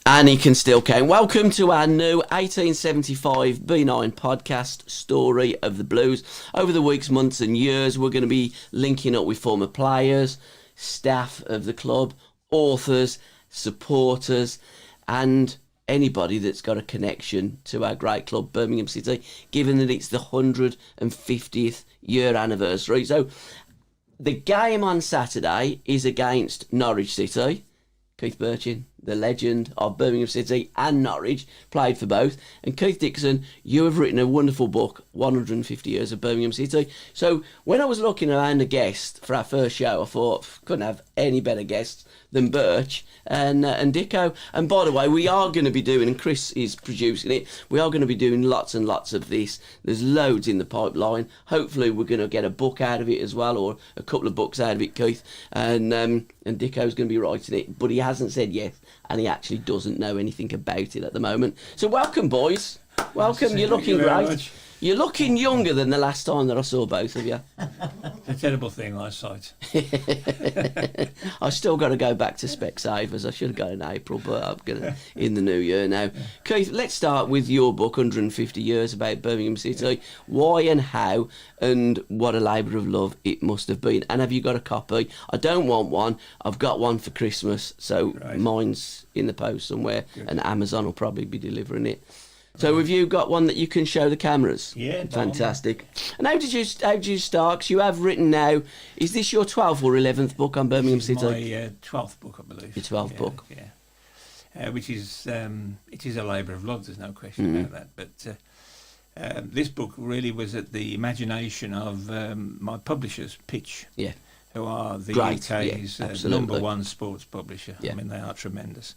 And he can still count. Welcome to our new 1875 B9 podcast, Story of the Blues. Over the weeks, months and years, we're going to be linking up with former players, staff of the club, authors, supporters, and anybody that's got a connection to our great club, Birmingham City, given that it's the 150th year anniversary. So the game on Saturday is against Norwich City. Keith Bertschin, the legend of Birmingham City and Norwich, played for both. And Keith Dixon, you have written a wonderful book, 150 Years of Birmingham City. So when I was looking around the guests for our first show, I thought, couldn't have any better guests than Birch and Dicko. And by the way, we are going to be doing, and Chris is producing it, we are going to be doing lots and lots of this. There's loads in the pipeline. Hopefully we're going to get a book out of it as well, or a couple of books out of it, Keith. And Dicko's going to be writing it, but he hasn't said yes, and he actually doesn't know anything about it at the moment. So welcome, boys. Welcome. You're looking great. You're looking younger than the last time that I saw both of you. It's a terrible thing, eyesight. I still got to go back to Specsavers. I should have gone in April, but I'm going to in the new year now. Keith, let's start with your book, 150 Years About Birmingham City. Why and how, and what a labour of love it must have been. And have you got a copy? I don't want one. I've got one for Christmas, so mine's in the post somewhere, and Amazon will probably be delivering it. So have you got one that you can show the cameras? Yeah. Fantastic. And how did you start? 'Cause you have written now, is this your 12th or 11th book on Birmingham City? My 12th book, I believe. Your 12th book? Yeah. Which is, it is a labour of love, there's no question about that. But this book really was at the imagination of my publishers, Pitch. Yeah. Who are the Great. UK's number one sports publisher. Yeah. I mean, they are tremendous.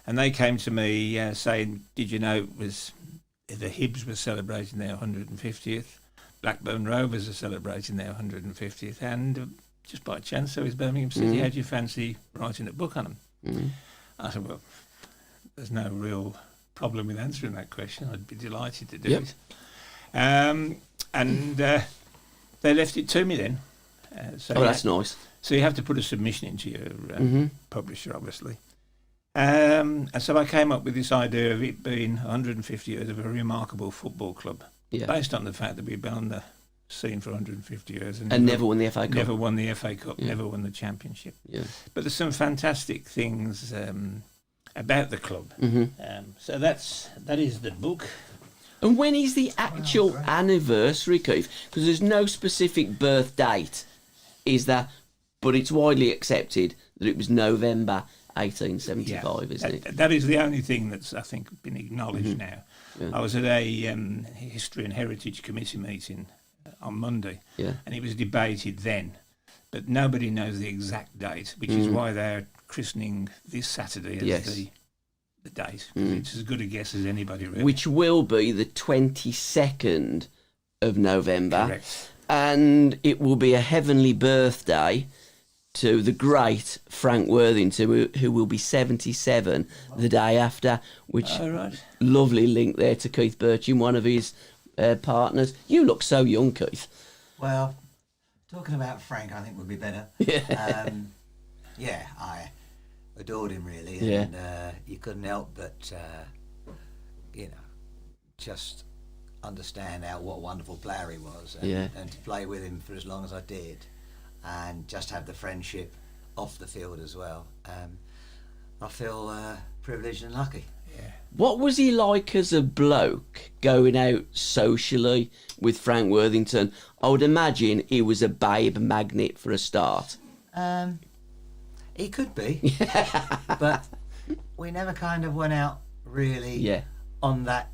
And they came to me saying, did you know it was the Hibs were celebrating their 150th, Blackburn Rovers are celebrating their 150th, and just by chance, so is Birmingham City. How do you fancy writing a book on them? I said, well, there's no real problem with answering that question. I'd be delighted to do it. And they left it to me then. So that's nice. So you have to put a submission into your publisher, obviously. And so I came up with this idea of it being 150 years of a remarkable football club, based on the fact that we've been on the scene for 150 years and never won the FA Cup. Never won the FA Cup, never won the Championship. Yeah. But there's some fantastic things about the club. So that is the book. And when is the actual anniversary, Keith? Because there's no specific birth date, is there? But it's widely accepted that it was November 1875, isn't it? That is the only thing that's, I think, been acknowledged now. Yeah. I was at a History and Heritage Committee meeting on Monday, and it was debated then, but nobody knows the exact date, which is why they're christening this Saturday as the date. It's as good a guess as anybody, really. Which will be the 22nd of November. Correct. And it will be a heavenly birthday to the great Frank Worthington, who will be 77 the day after, which lovely link there to Keith Bertschin, one of his partners. You look so young, Keith. Well, talking about Frank, I think would be better. I adored him, really, and you couldn't help but, just understand what a wonderful player he was, and to play with him for as long as I did. And just have the friendship off the field as well. I feel privileged and lucky. Yeah. What was he like as a bloke going out socially with Frank Worthington? I would imagine he was a babe magnet for a start. He could be, but we never kind of went out really on that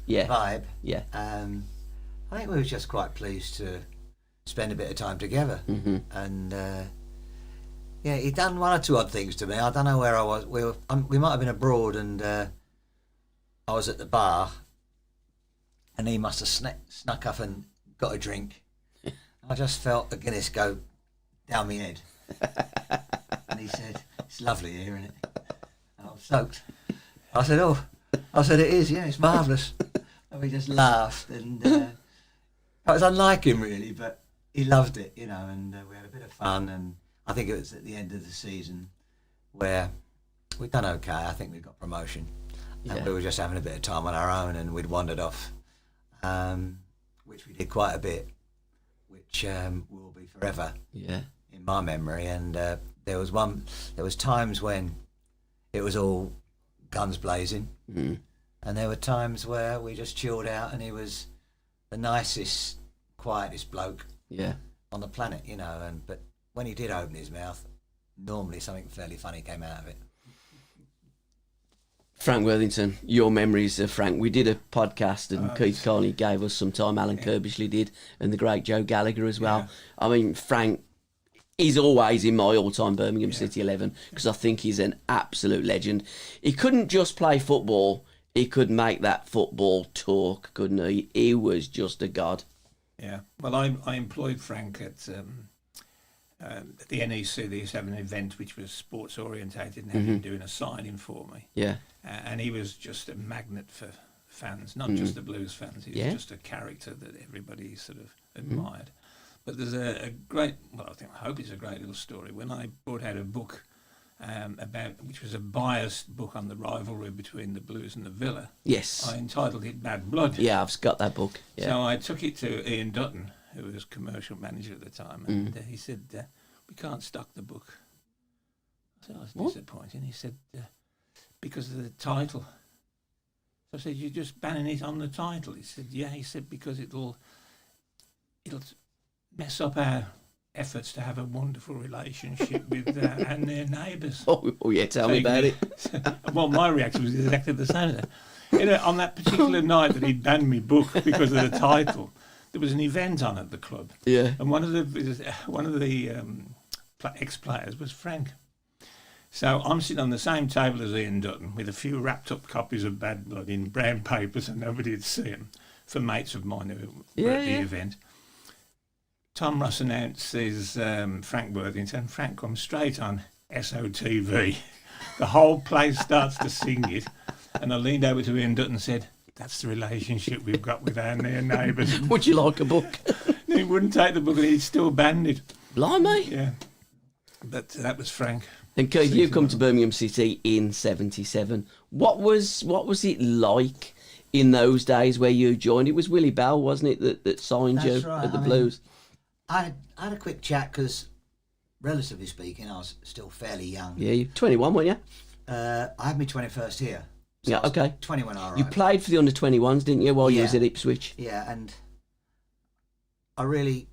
vibe. Yeah. I think we were just quite pleased to spend a bit of time together, and he'd done one or two odd things to me. I don't know where I was. We might have been abroad, and I was at the bar, and he must have snuck up and got a drink. I just felt a Guinness go down my head, and he said, "It's lovely here, isn't it?" And I was soaked. I said, "It is. Yeah, it's marvellous." And we just laughed, and it was unlike him, really, but he loved it, and we had a bit of fun. And I think it was at the end of the season where we'd done okay. I think we got promotion. And we were just having a bit of time on our own, and we'd wandered off, which we did quite a bit, which will be forever in my memory. And there was times when it was all guns blazing, and there were times where we just chilled out, and he was the nicest, quietest bloke on the planet, you know. But when he did open his mouth, normally something fairly funny came out of it. Frank Worthington, your memories of Frank. We did a podcast and Keith Carney gave us some time, Alan Kirbishley did, and the great Joe Gallagher as well. I mean, Frank is always in my all-time Birmingham City 11 because I think he's an absolute legend. He couldn't just play football, he could make that football talk, couldn't he? He was just a god. Yeah, well, I employed Frank at the NEC. They used to have an event which was sports orientated and had him doing a signing for me. Yeah. And he was just a magnet for fans, not just the Blues fans. He was just a character that everybody sort of admired. But there's a great, well, I hope it's a great little story. When I brought out a book which was a biased book on the rivalry between the Blues and the Villa. Yes. I entitled it Bad Blood. Yeah, I've got that book. Yeah. So I took it to Ian Dutton, who was commercial manager at the time, and he said, we can't stock the book. So I was disappointed. He said, because of the title. So I said, you're just banning it on the title? He said, yeah. He said, because it'll mess up our efforts to have a wonderful relationship with and their neighbours. Oh yeah, tell me about it. Well, my reaction was exactly the same. You know, on that particular night that he'd banned me book because of the title, there was an event on at the club. Yeah. And one of the ex-players was Frank. So I'm sitting on the same table as Ian Dutton with a few wrapped up copies of Bad Blood in brown paper so nobody would see them, for mates of mine who were at the event. Tom Ross announces Frank Worthington. Frank comes straight on SOTV. The whole place starts to sing it. And I leaned over to Ian Dutton and said, that's the relationship we've got with our near neighbours. Would you like a book? He wouldn't take the book and he'd still banned it. Blimey. Yeah. But that was Frank. And Keith, you come to Birmingham City in '77. What was it like in those days where you joined? It was Willie Bell, wasn't it, that signed you at the Blues? I had a quick chat because, relatively speaking, I was still fairly young. Yeah, you're 21, weren't you? I had my 21st here. So yeah, okay. 20 when I arrived. You played for the under-21s, didn't you, while you was at Ipswich? Yeah, and I really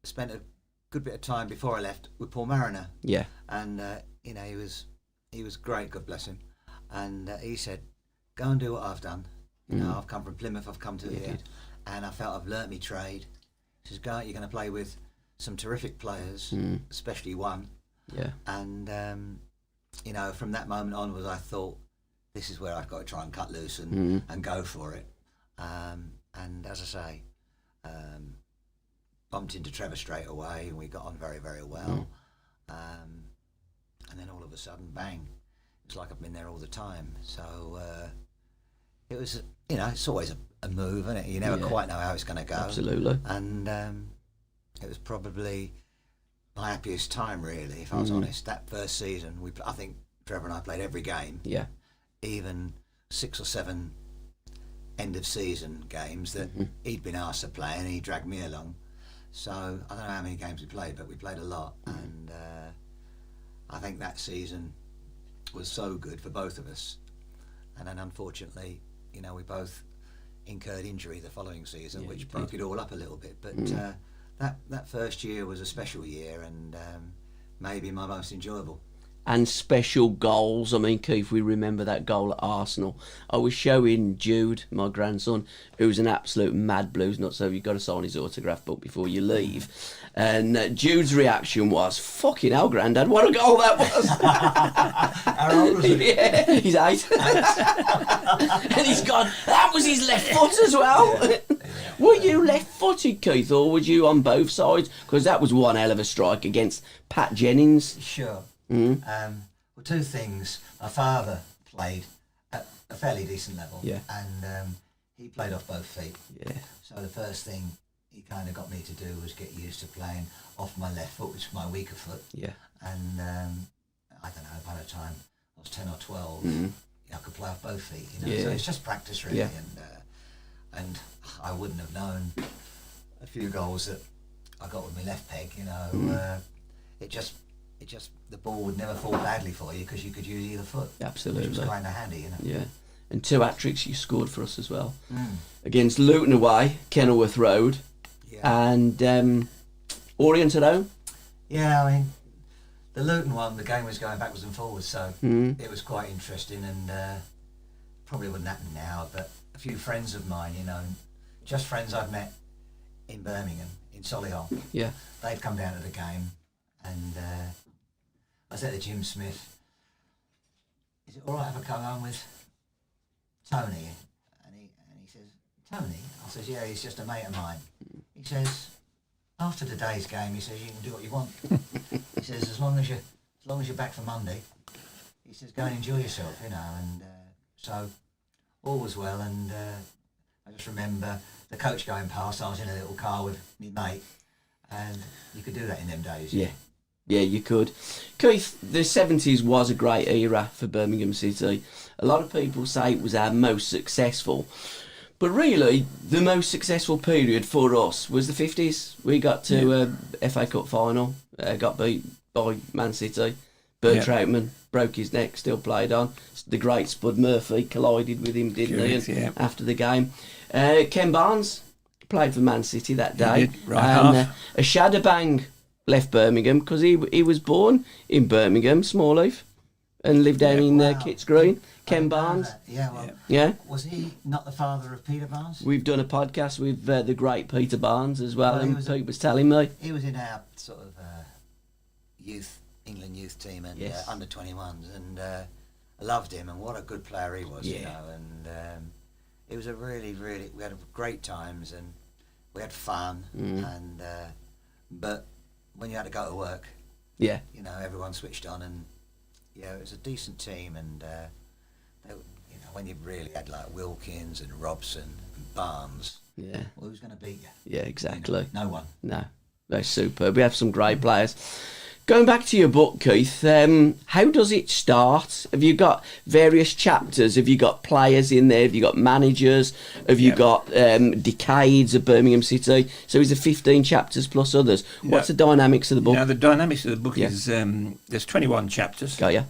spent a good bit of time before I left with Paul Mariner. Yeah. And, you know, he was great, God bless him. And he said, go and do what I've done. You know, I've come from Plymouth, I've come to here. And I felt I've learnt my trade. He says, go out, you're going to play with some terrific players, especially one. Yeah. And, you know, from that moment onwards, I thought, this is where I've got to try and cut loose and go for it. And as I say, bumped into Trevor straight away, and we got on very, very well. And then all of a sudden, bang! It's like I've been there all the time. So it was, you know, it's always a move, isn't it? You never quite know how it's going to go. Absolutely. And it was probably my happiest time, really, if I was honest. That first season, I think Trevor and I played every game. Yeah. Even 6 or 7 end of season games that he'd been asked to play, and he dragged me along. So I don't know how many games we played, but we played a lot. And I think that season was so good for both of us. And then unfortunately, you know, we both incurred injury the following season, which broke it all up a little bit. But that first year was a special year, and maybe my most enjoyable. And special goals. I mean, Keith, we remember that goal at Arsenal. I was showing Jude, my grandson, who's an absolute mad Blues nut, so you've got to sign his autograph book before you leave. And Jude's reaction was, fucking hell, Grandad, what a goal that was. How old was he? Yeah, he's 8. And he's gone, that was his left foot as well. Were you left-footed, Keith, or were you on both sides? Because that was one hell of a strike against Pat Jennings. Sure. Well, 2 things. My father played at a fairly decent level, and he played off both feet. Yeah. So the first thing he kind of got me to do was get used to playing off my left foot, which is my weaker foot. Yeah. And I don't know, by the time I was 10 or 12, I could play off both feet, so it's just practice really, and I wouldn't have known a few goals that I got with my left peg, it just the ball would never fall badly for you because you could use either foot. Absolutely. Which was kind of handy, Yeah, and 2 hat-tricks you scored for us as well. Against Luton away, Kenilworth Road, and Orient at home. Yeah, I mean, the Luton one, the game was going backwards and forwards, so it was quite interesting, and probably wouldn't happen now, but a few friends of mine, just friends I'd met in Birmingham, in Solihull. Yeah. They'd come down to the game, and I said to Jim Smith, is it all right if I come home with Tony? And he says, Tony? I says, yeah, he's just a mate of mine. He says, after today's game, he says, you can do what you want. He says, as long as you're back for Monday, he says, go and enjoy yourself, and so all was well, and I just remember the coach going past. I was in a little car with my mate, and you could do that in them days. Yeah, you could. Keith, the 70s was a great era for Birmingham City. A lot of people say it was our most successful. But really, the most successful period for us was the 50s. We got to FA Cup final, got beat by Man City. Bert Troutman broke his neck, still played on. The great Spud Murphy collided with him, didn't he? And after the game. Ken Barnes played for Man City that day. He did, right half. A Shadabang left Birmingham because he was born in Birmingham, Smallheath, and lived down in Kitts Green. Ken Barnes. Yeah. Was he not the father of Peter Barnes? We've done a podcast with the great Peter Barnes as well, and Pete was telling me. He was in our sort of England youth team and under 21s, and I loved him, and what a good player he was, and it was a really, really, we had great times, and we had fun, and but when you had to go to work, everyone switched on, and it was a decent team, and when you really had like Wilkins and Robson and Barnes, who's going to beat you? Yeah, exactly. No one. No, they're superb. We have some great players. Going back to your book, Keith, how does it start? Have you got various chapters? Have you got players in there? Have you got managers? Have you got decades of Birmingham City? So is it 15 chapters plus others? What's the dynamics of the book? The dynamics of the book is there's 21 chapters. Got ya.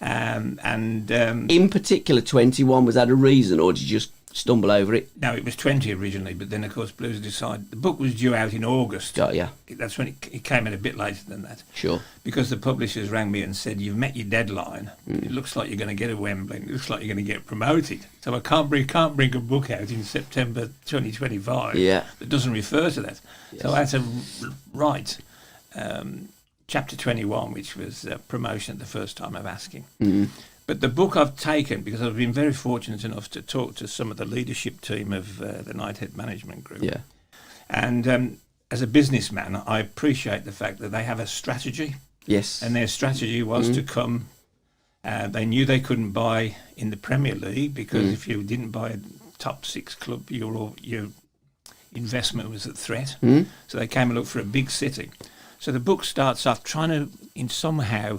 And in particular, 21, was that a reason, or did you just stumble over it? No, it was 20 originally, but then of course Blues decided the book was due out in August. Got ya. That's when it came in a bit later than that. Sure. Because the publishers rang me and said, you've met your deadline. It looks like you're going to get a Wembley. It looks like you're going to get promoted. So I can't bring a book out in September 2025 that doesn't refer to that. Yes. So I had to write chapter 21, which was promotion the first time of asking. But the book I've taken, because I've been very fortunate enough to talk to some of the leadership team of the Knighthead Management Group. Yeah. And as a businessman, I appreciate the fact that they have a strategy. Yes. And their strategy was to come. They knew they couldn't buy in the Premier League because if you didn't buy a top 6 club, your investment was at threat. So they came and looked for a big city. So the book starts off trying to, somehow,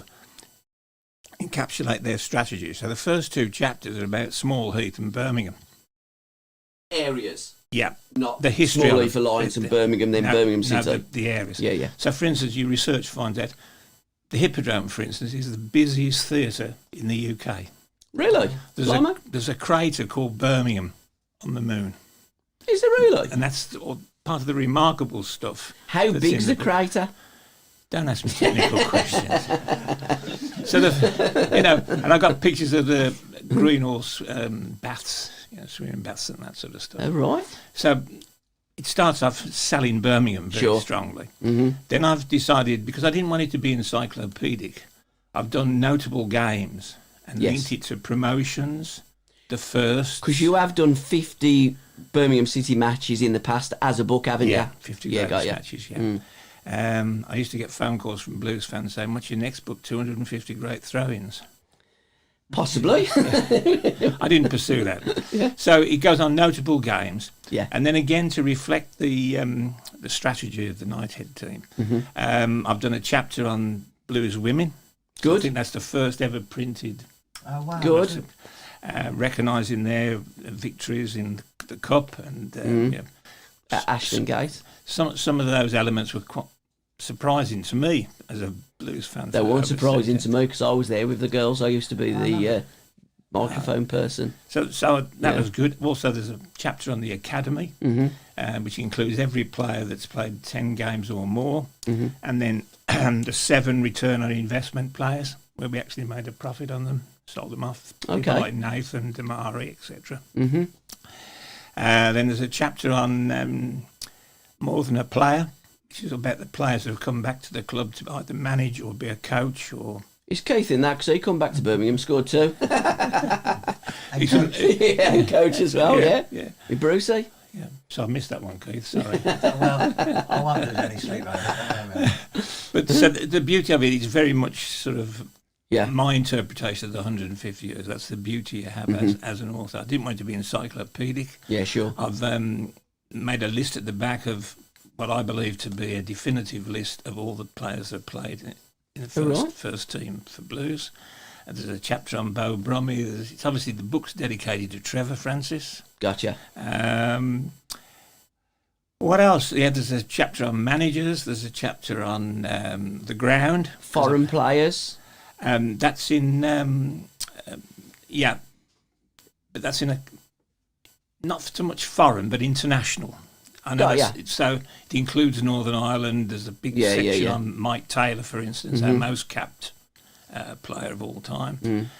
encapsulate their strategy. So the first 2 chapters are about Small Heath and Birmingham. Areas. Yeah. Not the history Small Heath Alliance and Birmingham, then Birmingham City. No, the areas. Yeah. So, for instance, your research finds out the Hippodrome, for instance, is the busiest theatre in the UK. Really? There's a crater called Birmingham on the moon. Is there really? And that's part of the remarkable stuff. How big's the crater? Don't ask me technical questions. So, and I got pictures of the green horse baths, swimming baths and that sort of stuff. Oh, right. So it starts off selling Birmingham very strongly. Then I've decided, because I didn't want it to be encyclopedic, I've done notable games and linked it to promotions, the first. Because you have done 50 Birmingham City matches in the past as a book, haven't you? 50 matches, I used to get phone calls from Blues fans saying, what's your next book, 250 great throw-ins? Possibly. I didn't pursue that. So it goes on notable games. And then again to reflect the strategy of the Knighthead team. I've done a chapter on Blues women. Good. I think that's the first ever printed Oh, wow. Good. Recognising their victories in the cup and at Ashton Gate. Some of those elements were quite surprising to me as a blues fan. They weren't surprising to me because I was there with the girls. I used to be the microphone person. So that was good. Also, there's a chapter on the academy, which includes every player that's played 10 games or more, and then the 7 return on investment players, where we actually made a profit on them, sold them off. People like Nathan, Damari, etc. Then there's a chapter on more than a player, which is about the players who have come back to the club to either manage or be a coach or... Is Keith in that? Because he come back to Birmingham, scored 2. And coach as well, yeah. With Brucey. Yeah, so I missed that one, Keith, sorry. Well, I won't lose any sleep over it. But so the beauty of it is very much sort of my interpretation of the 150 years. That's the beauty you have as an author. I didn't want it to be encyclopedic. Yeah, sure. I've made a list at the back of what I believe to be a definitive list of all the players that played in the first team for Blues. And there's a chapter on Beau Brummie. It's obviously the book's dedicated to Trevor Francis. Gotcha. What else? Yeah, there's a chapter on managers. There's a chapter on the ground. Foreign players. That's in, but that's in a, not so much foreign, but international. I know so it includes Northern Ireland. There's a big section on Mike Taylor, for instance, our most capped player of all time.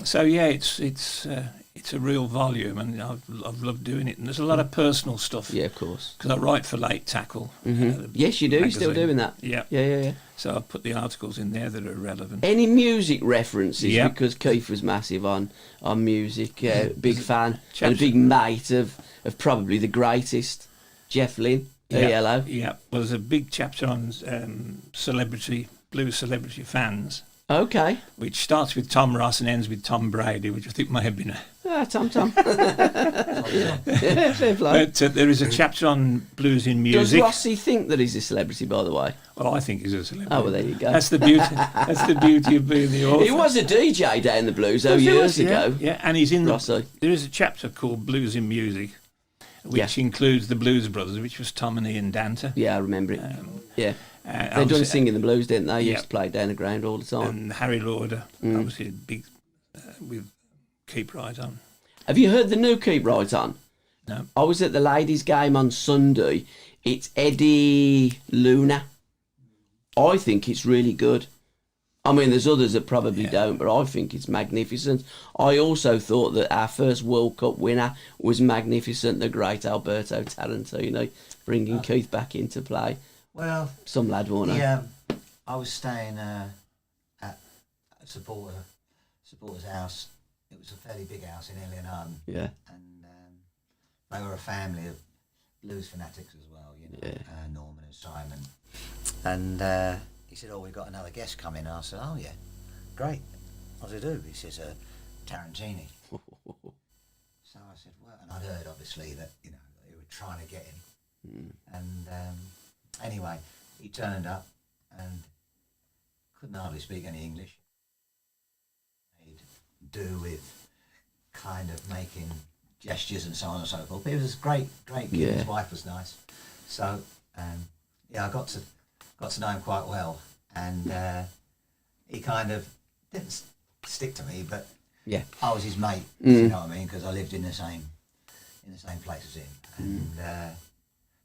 So yeah, it's a real volume, and I've loved doing it. And there's a lot of personal stuff. Yeah, of course. Because I write for Late Tackle. Yes, you do. You're still doing that. Yeah. So I put the articles in there that are relevant. Any music references? Because Keith was massive on music. Big fan and a big mate of probably the greatest, Jeff Lynne, ELO. Yeah. Well, there's a big chapter on blues celebrity fans. Okay. Which starts with Tom Ross and ends with Tom Brady, which I think may have been Tom. Fair play. But there is a chapter on blues in music. Does Rossi think that he's a celebrity, by the way? Well, I think he's a celebrity. Oh, well, there you go. That's the beauty. That's the beauty of being the author. He was a DJ down the blues years ago. Yeah, and he's in Rossi. There is a chapter called Blues in Music, which includes the Blues Brothers, which was Tom and Ian Danter. Yeah, I remember it. They'd done singing the blues, didn't they? Used to play down the ground all the time. And Harry Lauder, obviously big with Keep Right On. Have you heard the new Keep Right On? No. I was at the ladies' game on Sunday. It's Eddie Luna. I think it's really good. I mean, there's others that probably don't, but I think it's magnificent. I also thought that our first World Cup winner was magnificent, the great Alberto Tarantini, bringing Keith back into play. Well, some lad, wasn't I was staying at a supporter's house. It was a fairly big house in Ilion. Yeah. And they were a family of blues fanatics as well, Norman and Simon. And he said, we've got another guest coming. I said, oh, yeah, great. What does he do? He says, Tarantini. So I said, well, and I'd heard, obviously, that, they were trying to get him. And anyway, he turned up and couldn't hardly speak any English. He'd do with kind of making gestures and so on and so forth. But he was a great kid. Yeah. His wife was nice. So, I got to know him quite well. And he kind of didn't stick to me, but I was his mate, you know what I mean, because I lived in the same place as him. And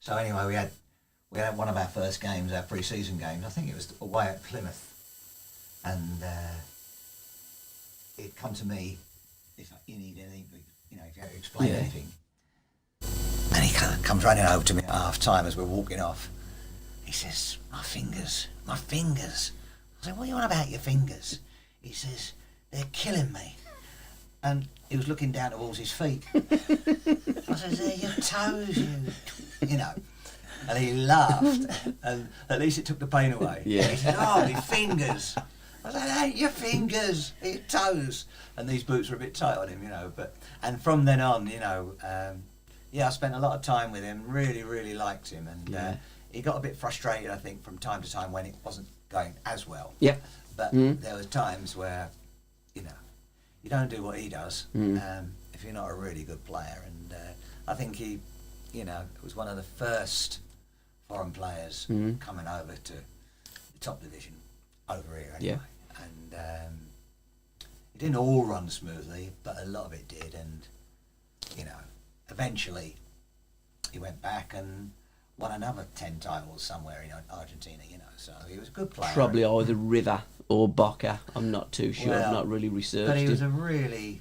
so anyway, we had one of our first games, our pre-season games. I think it was away at Plymouth, and he'd come to me if you need anything, if you had to explain anything. And he kind of comes running over to me at half time as we're walking off. He says, my fingers. I said, what are you on about your fingers? He says, they're killing me. And he was looking down towards his feet. I said, they're your toes, you know. And he laughed, and at least it took the pain away. Yeah. He said, my fingers. I said, it ain't your fingers, it's your toes. And these boots were a bit tight on him, and from then on, I spent a lot of time with him, really, really liked him. And he got a bit frustrated, I think, from time to time when it wasn't going as well. Yeah. But there was times where, you know, you don't do what he does if you're not a really good player. And I think he, you know, was one of the first foreign players coming over to the top division over here anyway. Yeah. And it didn't all run smoothly, but a lot of it did. And, you know, eventually he went back and won another 10 titles somewhere in Argentina, you know. So he was a good player. Probably either River or Boca. I'm not too sure. Well, I've not really researched but he was it. a really,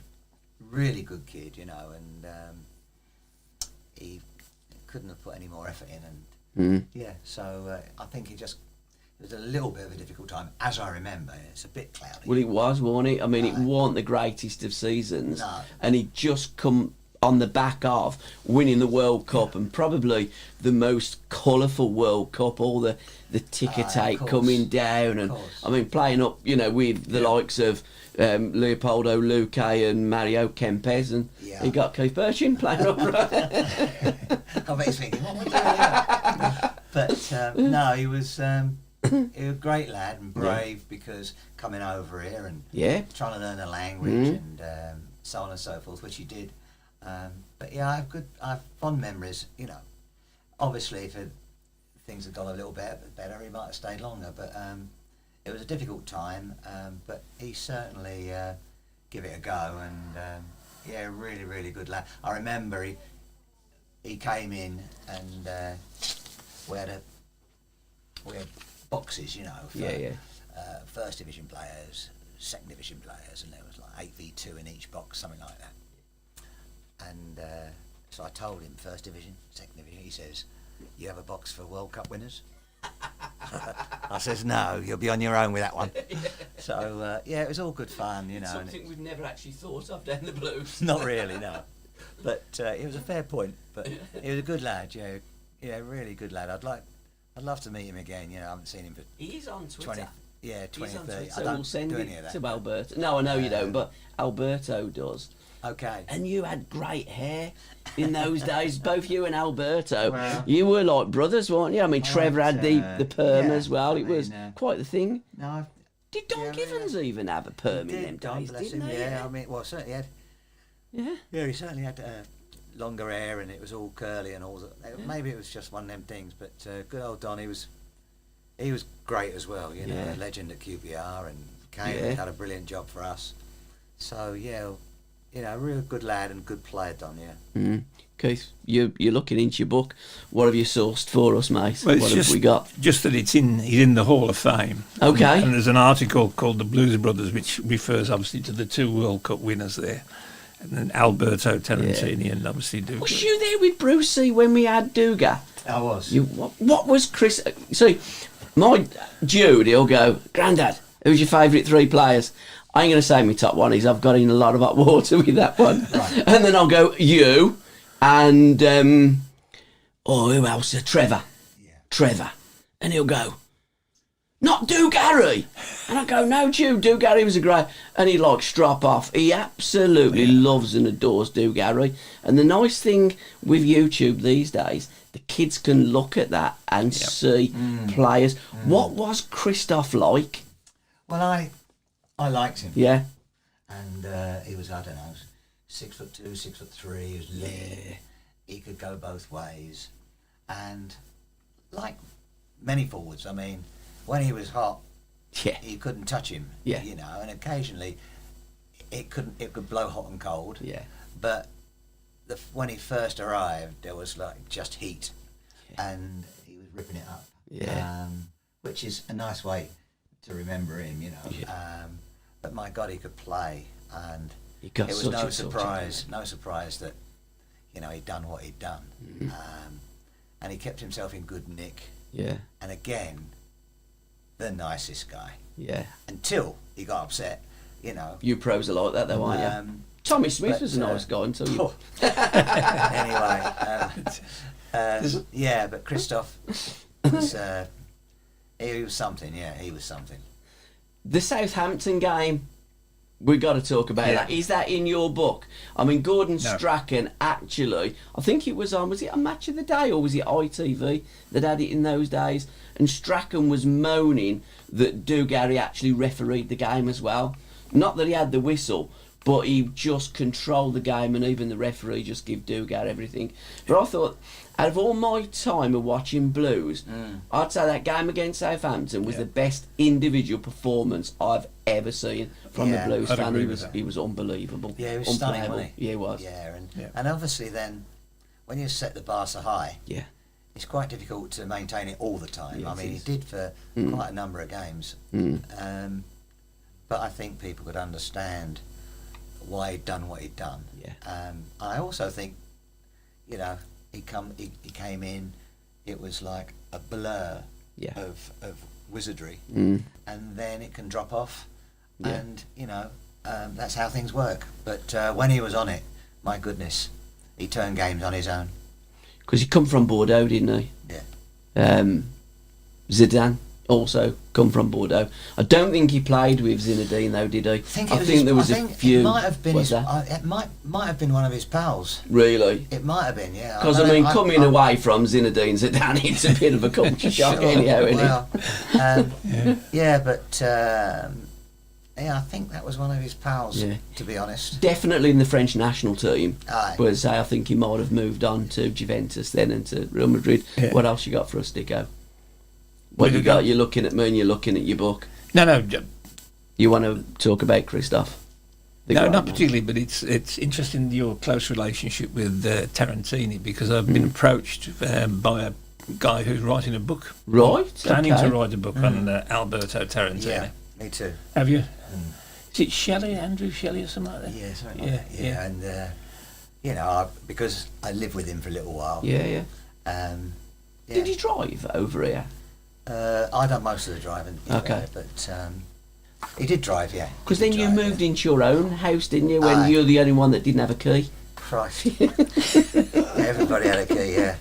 really good kid, you know, and he couldn't have put any more effort in. And yeah, so I think it was a little bit of a difficult time, as I remember. It's a bit cloudy. Well, it was, wasn't it? I mean, it wasn't the greatest of seasons. No. And he'd just come on the back of winning the World Cup, and probably the most colourful World Cup, all the ticker tape coming down, and I mean playing up, you know, with the likes of Leopoldo Luque and Mario Kempes, and he got Keith Bertschin playing up. I bet he's thinking, what was that? But no, he was a great lad and brave, because coming over here and trying to learn the language and so on and so forth, which he did. But yeah, I have fond memories, you know. Obviously, if things had gone a little bit better, he might have stayed longer. But it was a difficult time. But he certainly gave it a go, and yeah, really, really good lad. I remember he came in, and we had boxes, you know, for first division players, second division players, and there was like 8v2 in each box, something like that. And so I told him, first division, second division. He says, "You have a box for World Cup winners?" I says, "No, you'll be on your own with that one." So yeah, it was all good fun, you know. Something we've never actually thought of down the Blues. Not really, no. But it was a fair point. But he was a good lad, yeah, really good lad. I'd love to meet him again. You know, I haven't seen him for. He's on Twitter. 20, 30. I don't send do any of that. To Alberto. No, I know you don't, but Alberto does. Okay. And you had great hair in those days, both you and Alberto. Well, you were like brothers, weren't you? I mean, Trevor had the perm as well. It was quite the thing. No. Did Don Givens even have a perm in them days? Didn't he? Yeah, I mean, well, certainly had. Yeah. Yeah, he certainly had longer hair, and it was all curly and all that. Yeah. Maybe it was just one of them things, but good old Don, he was great as well. You know, a legend at QPR, and came and had a brilliant job for us. So yeah. You know, a real good lad and good player, Don, yeah. Keith, you're looking into your book. What have you sourced for us, mate? Well, what have we got? Just that he's in the Hall of Fame. Okay. And there's an article called The Blues Brothers, which refers obviously to the 2 World Cup winners there. And then Alberto Tarantini and obviously Dugarry. Was you there with Brucey when we had Dugarry? I was. What was Chris... See, my Jude, he'll go, "Grandad, who's your favourite 3 players?" I ain't going to say my top one is. I've got in a lot of hot water with that one. Right. And then I'll go, you, and, who else? Trevor. Yeah. Trevor. And he'll go, "Not Dugarry." And I go, "No, Jude, Dugarry was a great..." And he like strop off. He absolutely loves and adores Dugarry. And the nice thing with YouTube these days, the kids can look at that and see players. What was Christophe like? Well, I liked him. Yeah. And he was, I don't know, 6'2", 6'3", he was lean. He could go both ways. And like many forwards, I mean, when he was hot, you couldn't touch him. Yeah. You know, and occasionally it could blow hot and cold. Yeah. But when he first arrived, there was like just heat. Yeah. And he was ripping it up. Yeah. Which is a nice way to remember him, you know. Yeah. But my God, he could play, and it was no surprise that, you know, he'd done what he'd done. Mm-hmm. And he kept himself in good nick. Yeah. And again, the nicest guy. Yeah. Until he got upset, you know. You pros are like that though, aren't you? Tommy Smith was a nice guy until you... Anyway, yeah, but Christophe was... he was something, he was something. The Southampton game, we've got to talk about that. Is that in your book? I mean, Gordon Strachan actually, I think it was on, was it a Match of the Day or was it ITV that had it in those days? And Strachan was moaning that Dugarry actually refereed the game as well. not that he had the whistle, but he just controlled the game, and even the referee just give Dugarry everything. But I thought, out of all my time of watching Blues, I'd say that game against Southampton was the best individual performance I've ever seen from the Blues fan. He was unbelievable. Yeah, he was stunning, wasn't he? Yeah, he was. Yeah, and obviously then, when you set the bar so high, it's quite difficult to maintain it all the time. Yeah, I mean, he did for quite a number of games. But I think people could understand why he'd done what he'd done. Yeah. I also think, you know, he came in, it was like a blur of wizardry, and then it can drop off, and you know, that's how things work. But when he was on it, my goodness, he turned games on his own. Because he come from Bordeaux, didn't he? Yeah. Zidane also come from Bordeaux. I don't think he played with Zinedine though, did he? I think there was a few. It might have been it might have been one of his pals. Really? It might have been, yeah. Because I mean, coming away from Zinedine Zidane, it's a bit of a culture shock, anyhow, isn't it? Yeah, but I think that was one of his pals. Yeah. To be honest. Definitely in the French national team. Aye. But I think he might have moved on to Juventus then and to Real Madrid. Yeah. What else you got for us, Dicko? What you got? You're looking at me and you're looking at your book. No. You want to talk about Christophe? No, not particularly, but it's interesting your close relationship with Tarantini, because I've been approached by a guy who's writing a book. Right. Planning to write a book on Alberto Tarantini. Yeah, me too. Have you? Is it Shelley, Andrew Shelley or something like that? Yeah, something like that. Yeah, and you know, because I lived with him for a little while. Yeah. Did you drive over here? I done most of the driving. Okay. But he did drive, yeah. Because then you moved into your own house, didn't you? When you're the only one that didn't have a key. Christ. Everybody had a key, yeah.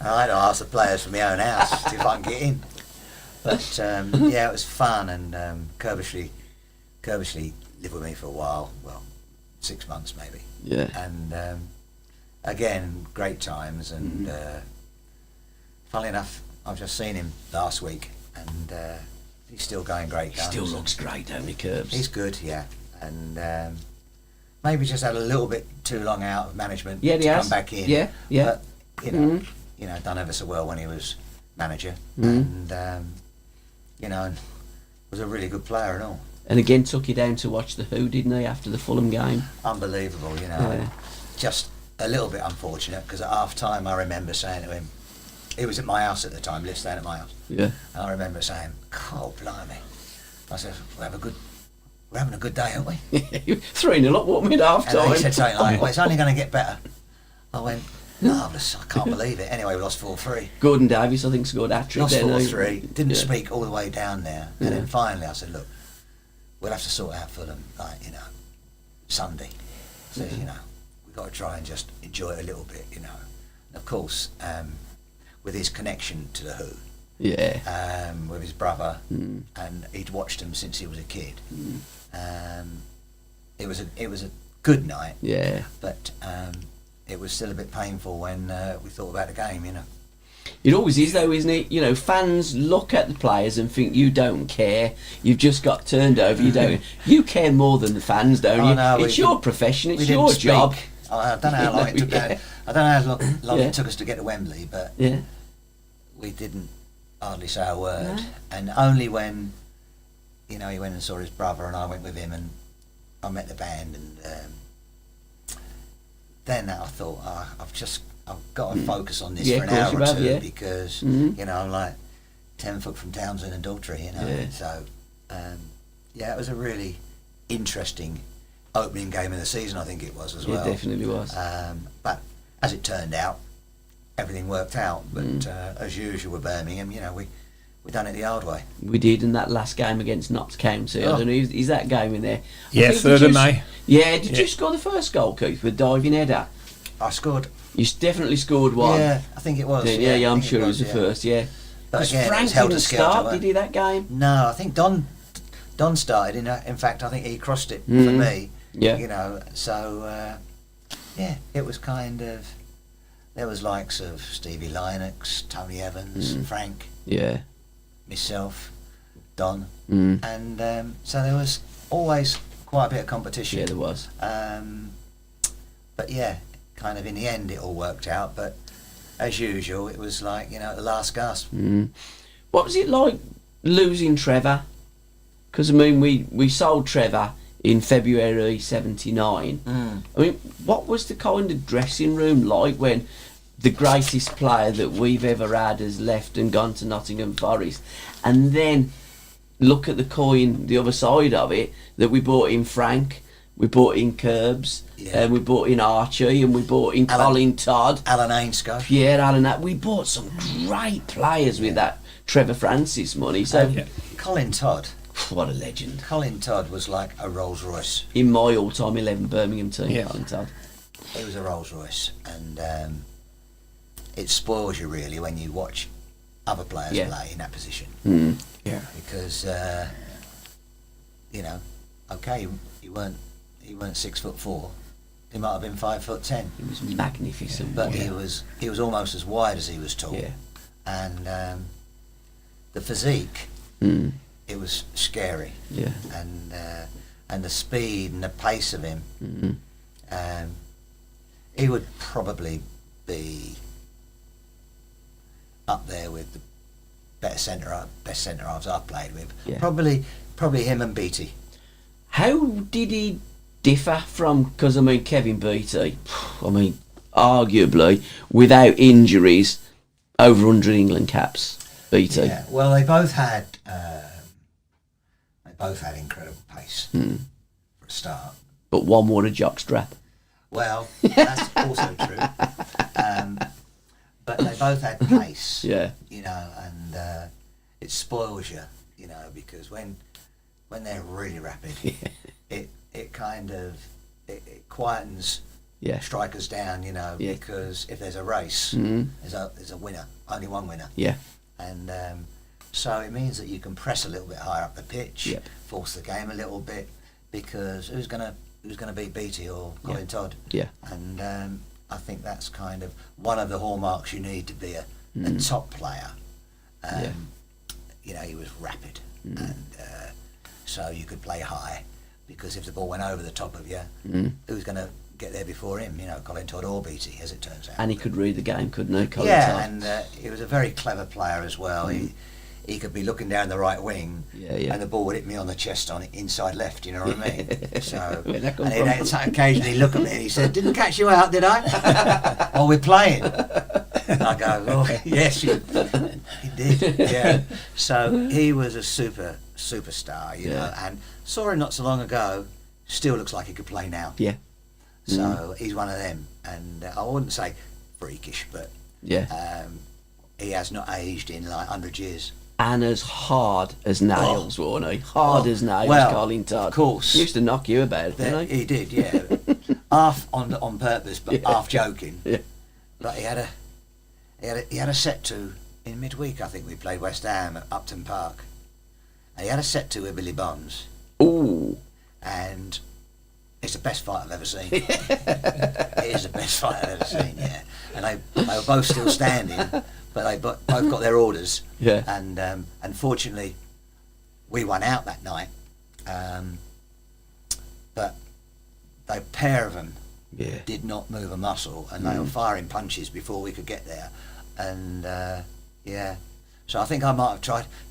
I had to ask the players from my own house if I can get in. But it was fun, and Kirbishley lived with me for a while. Well, 6 months maybe. Yeah. And again, great times, and funnily enough, I've just seen him last week, and he's still going great guns. He still looks great, don't he, Curbs? He's good, yeah. And maybe just had a little bit too long out of management to come back in. Yeah. But, you know, done ever so well when he was manager, and was a really good player and all. And again, took you down to watch the Who, didn't he, after the Fulham game? Unbelievable, you know. Yeah. Just a little bit unfortunate, because at half time I remember saying to him, he was at my house at the time, lived staying at my house. Yeah. And I remember saying, "Oh, blimey!" I said, "We're having a good day, aren't we?" 3-0 up, what mid half time? And he said something like, "Well, it's only going to get better." I went, "Marvellous! I can't believe it." Anyway, we lost 4-3. Gordon Davies, I think, scored hat-trick. Lost 4-3. Didn't speak all the way down there, and then finally I said, "Look, we'll have to sort out Fulham, like, you know, Sunday." So you know, we've got to try and just enjoy it a little bit, you know. And of course, with his connection to the Who, with his brother, and he'd watched them since he was a kid. It was a good night. Yeah. But it was still a bit painful when we thought about the game, you know. It always is, though, isn't it? You know, fans look at the players and think you don't care. You've just got turned over. You don't. You care more than the fans, don't you? No, it's your profession. It's your job. I don't know how long it took. I don't know how long it took us to get to Wembley, but we didn't hardly say a word. No. And only when, you know, he went and saw his brother, and I went with him, and I met the band, and then I thought, I've got to focus on this for an hour or two, because you know, I'm like 10 foot from Townsend and Daltrey, you know. Yeah. So it was a really interesting opening game of the season, I think it was as well. It definitely was. But as it turned out, everything worked out. But as usual with Birmingham, you know, we done it the hard way. We did in that last game against Notts County. I don't know, is that game in there? Yeah, 3rd of May. Yeah, did you score the first goal, Keith, with diving header? I scored. You definitely scored one. Yeah, I think it was. Yeah, I'm sure it was the first, But again, Frank didn't start, did he, that game? No, I think Don started. In fact, I think he crossed it for me. Yeah. You know, so, it was kind of... There was likes of Stevie Lennox, Tony Evans, Frank. Yeah. Myself, Don. And so there was always quite a bit of competition. Yeah, there was. But yeah, kind of in the end it all worked out. But as usual, it was like, you know, at the last gasp. What was it like losing Trevor? Because I mean, we sold Trevor in February '79. I mean, what was the kind of dressing room like when the greatest player that we've ever had has left and gone to Nottingham Forest, and then look at the coin, the other side of it, that we brought in Frank, we brought in Curbs, and we brought in Archie, and we brought in Colin Todd, Alan Ainscough, Pierre Allen. We bought some great players with that Trevor Francis money. So Colin Todd, what a legend! Colin Todd was like a Rolls Royce in my all-time 11 Birmingham team. Colin Todd, he was a Rolls Royce, and it spoils you really when you watch other players play in that position. Because you know, okay, he weren't 6'4". He might have been 5'10". He was magnificent, but he was almost as wide as he was tall. And the physique, it was scary. And the speed and the pace of him, he would probably be up there with the best centre halves I've played with. Probably him and Beattie. How did he differ from? Because I mean, Kevin Beattie, I mean, arguably without injuries, over 100 England caps. Beattie. Yeah. Well, they both had incredible pace for a start. But one wore a jockstrap. Well, that's also true. But they both had pace. You know, and it spoils you, you know, because when they're really rapid, it kind of it quietens strikers down, you know, because if there's a race, there's a winner, only one winner. And so it means that you can press a little bit higher up the pitch, force the game a little bit, because who's gonna beat Beattie or Colin Todd? And I think that's kind of one of the hallmarks you need to be a top player. You know, he was rapid, and so you could play high, because if the ball went over the top of you, who's going to get there before him? You know, Colin Todd or Beattie, as it turns out. And he could read the game, couldn't he, Colin Todd? And he was a very clever player as well. He could be looking down the right wing, and the ball would hit me on the chest on it, inside left, you know what I mean? So, and he'd occasionally look at me and he said, "Didn't catch you out, did I?" "Oh, we're playing." And I go, "Oh, yes, you did." Yeah. So he was a superstar, you know, and saw him not so long ago, still looks like he could play now. So he's one of them, and I wouldn't say freakish, but he has not aged in like 100 years. And as hard as nails, wasn't he? Hard as nails, Colin Todd. Of course. He used to knock you about, didn't he? He did, yeah. Half on purpose, but half joking. But he had a set to in midweek. I think we played West Ham at Upton Park, and he had a set to with Billy Bonds. Ooh. And it's the best fight I've ever seen. It is the best fight I've ever seen, yeah. And they were both still standing, but they both got their orders. And unfortunately, we won out that night. But the pair of them did not move a muscle, and they were firing punches before we could get there. And so I think I might have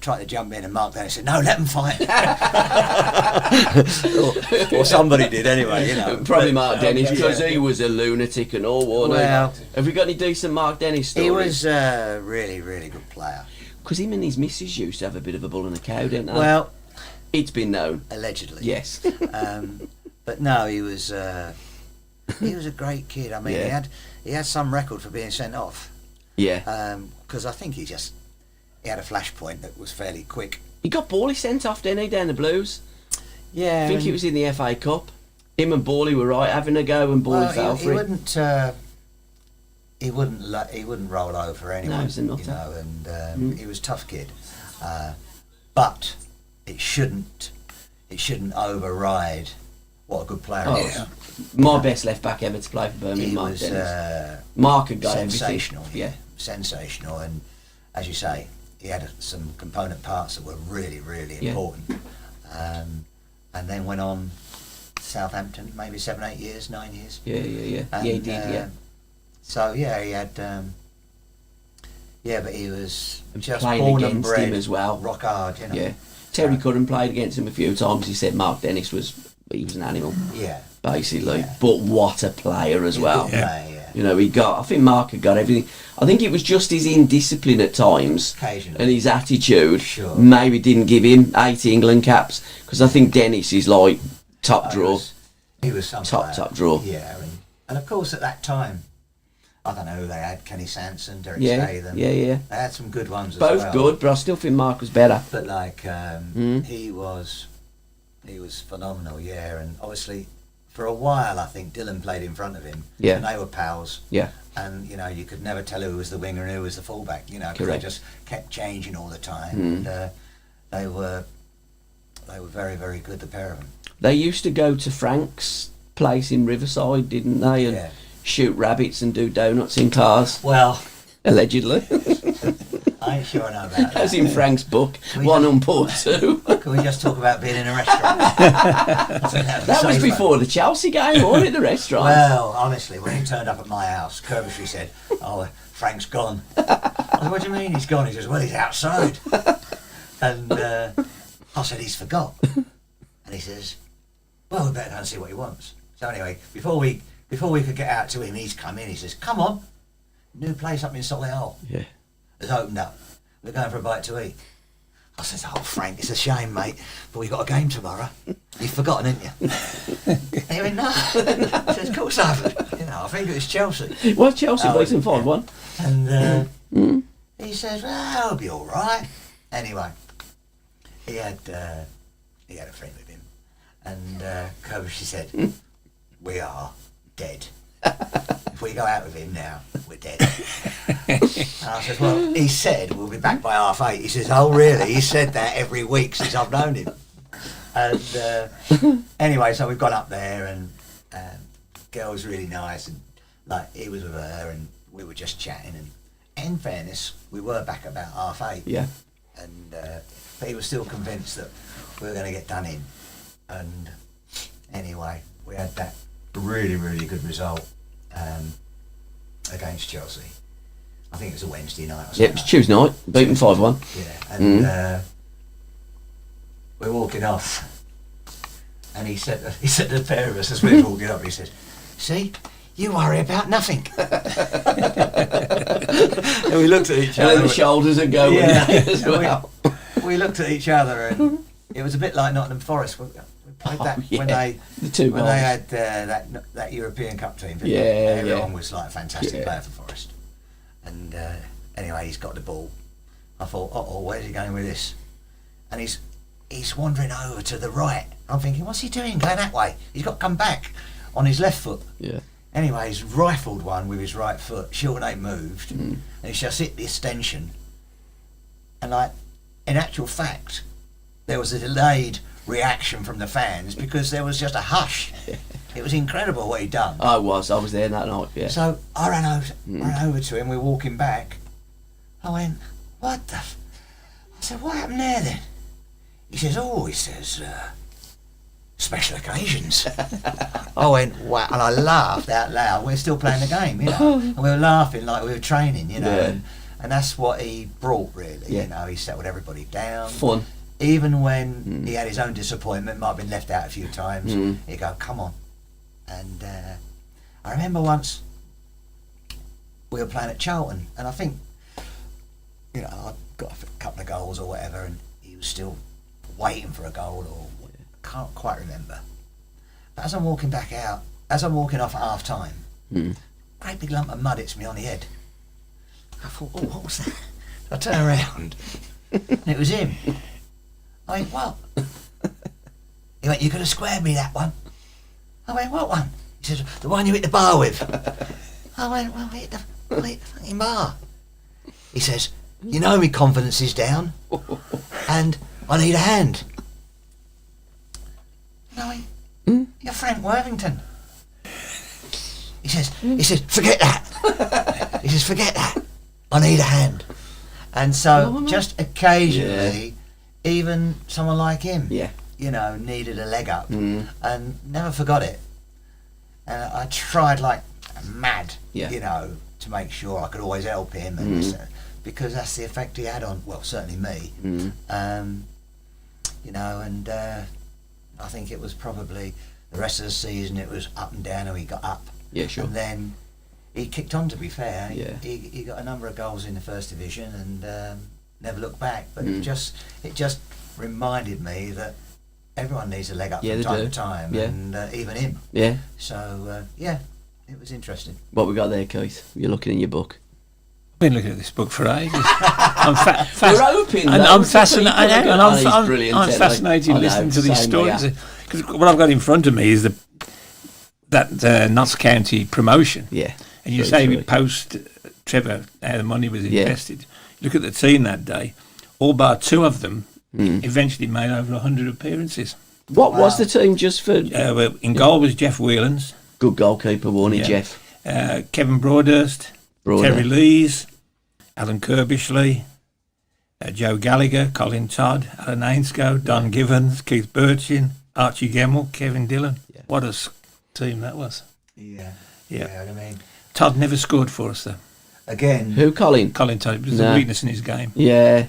tried to jump in, and Mark Dennis said, "No, let them fight." or somebody did anyway, you know. Probably Mark Dennis, because he was a lunatic and all, wasn't he? Have we got any decent Mark Dennis stories? He was a really, really good player. Because him and his missus used to have a bit of a bull and a cow, didn't they? Well, it's been known. Allegedly. Yes. But no, he was a great kid. I mean, he had some record for being sent off. Because I think he had a flashpoint that was fairly quick. He got Bawley sent off, didn't he, down the Blues? Yeah. I think it was in the FA Cup. Him and Bawley were right having a go, and Bawley fell for it. He wouldn't roll over anyone. No, he was a nutter. You know, and he was a tough kid. But it shouldn't override what a good player he is. My best left back ever to play for Birmingham. He Mark was Mark had got sensational. everything. Sensational, and as you say, he had some component parts that were really, really important. and then went on Southampton, maybe 7, 8 years, 9 years. Yeah. And, he did, yeah. So, yeah, he had... but he was just playing born and against bred, him as well. rock hard, you know. Yeah. Terry Curran played against him a few times. He said Mark Dennis was an animal. Yeah. Basically. Yeah. But what a player as well. Yeah. You know, I think Mark had got everything. I think it was just his indiscipline at times. Occasionally. And his attitude Sure. maybe didn't give him 8 England caps. Because I think Dennis is like top draw. He was some top draw. Yeah. And of course at that time, I don't know who they had, Kenny Sanson, Derek Yeah. Statham. Yeah. They had some good ones as Both well. good, but I still think Mark was better. But like, he was phenomenal, yeah. And obviously, for a while, I think Dylan played in front of him. Yeah. And they were pals. Yeah. And, you know, you could never tell who was the winger and who was the fullback, you know, because they just kept changing all the time. And they were very, very good, the pair of them. They used to go to Frank's place in Riverside, didn't they? And shoot rabbits and do donuts in cars. Well... Allegedly. I ain't sure I know about that. As in Frank's book, 1 on port 2. Can we just talk about being in a restaurant? That was before the Chelsea game, wasn't it, the restaurant? Well, honestly, when he turned up at my house, Kirbytree said, "Oh, Frank's gone." I said, "What do you mean he's gone?" He says, "Well, he's outside." And I said, "He's forgot." And he says, "Well, we better go and see what he wants." So anyway, before we could get out to him, he's come in. He says, "Come on, new place up in Solihull. Yeah. It's opened up. We're going for a bite to eat." I said, "Oh, Frank, it's a shame, mate, but we've got a game tomorrow. You've forgotten, haven't you?" And he went, "No." I said, "Of course I haven't. You know, I think it was Chelsea." Well, Chelsea beat them 5-1. And he says, "Well, it'll be all right." Anyway, he had a friend with him, and Kirby said, "We are dead. If we go out with him now, we're dead." And I said, "Well, he said we'll be back by 8:30. He says, "Oh, really?" He said that every week since I've known him. And anyway, so we've gone up there, and girl was really nice, and like he was with her, and we were just chatting. And in fairness, we were back about 8:30. Yeah. And but he was still convinced that we were going to get done in. And anyway, we had that really, really good result against Chelsea. I think it was a Wednesday night or something. Yeah, it was Tuesday night, beat them 5-1. Yeah, and we're walking off, and he said to the pair of us as we were walking off, he said, "See, you worry about nothing." And we looked at each other. And then the shoulders are going as well. We looked at each other, and it was a bit like Nottingham Forest. We played that when they had that European Cup team. Everyone was like a fantastic player for Forest. And anyway, he's got the ball. I thought, where's he going with this? And he's wandering over to the right. I'm thinking, what's he doing going that way? He's got to come back on his left foot. Yeah. Anyway, he's rifled one with his right foot. Shilton ain't moved. And he's just hit the extension. And like, in actual fact, there was a delayed reaction from the fans because there was just a hush. It was incredible what he'd done. I was there that night, yeah. So I ran over to him, we're walking back. I went, "What the I said, "What happened there then?" He says, "Special occasions." I went, "Wow," and I laughed out loud. We're still playing the game, you know. And we were laughing like we were training, you know. Yeah. And that's what he brought, really. Yeah. You know, he settled everybody down. Fun. Even when he had his own disappointment, might have been left out a few times, he'd go, "Come on." And I remember once we were playing at Charlton, and I think, you know, I got a couple of goals or whatever, and he was still waiting for a goal, or can't quite remember. But as I'm walking back out, as I'm walking off at half time, great big lump of mud hits me on the head. I thought, "Oh, what was that?" I turn around, and it was him. I went, "What?" He went, "You could have squared me that one." I went, "What one?" He said, "The one you hit the bar with." I went, "Well, I hit the fucking bar." He says, "You know me confidence is down, and I need a hand." And I went, "You're Frank Worthington." He says, "Forget that." He says, "Forget that. I need a hand." And so, just occasionally, even someone like him, needed a leg up, and never forgot it. And I tried like mad, to make sure I could always help him, and because that's the effect he had on, well, certainly me. And I think it was probably the rest of the season. It was up and down, and he got up. Yeah, sure. And then he kicked on. To be fair, he got a number of goals in the first division, and never looked back. But it just reminded me that everyone needs a leg up from time to time, and even him. Yeah. So it was interesting. What we got there, Keith? You're looking in your book. I've been looking at this book for ages. We're hoping. I'm fascinated. I'm fascinated listening to these stories, because what I've got in front of me is that Notts County promotion. Yeah. And you say we post Trevor how the money was invested. Look at the team that day. All bar two of them eventually made over 100 appearances. What was the team just for? Well, in goal was Jeff Whelans. Good goalkeeper, wasn't he, Jeff? Kevin Broadhurst, Terry Lees, Alan Kirbishley, Joe Gallagher, Colin Todd, Alan Ainscough, Don Givens, Keith Bertschin, Archie Gemmell, Kevin Dillon. Yeah. What a team that was. Yeah. Yeah. I mean, Todd never scored for us, though. Again. Who, Colin? Colin Todd. It was a weakness in his game. Yeah.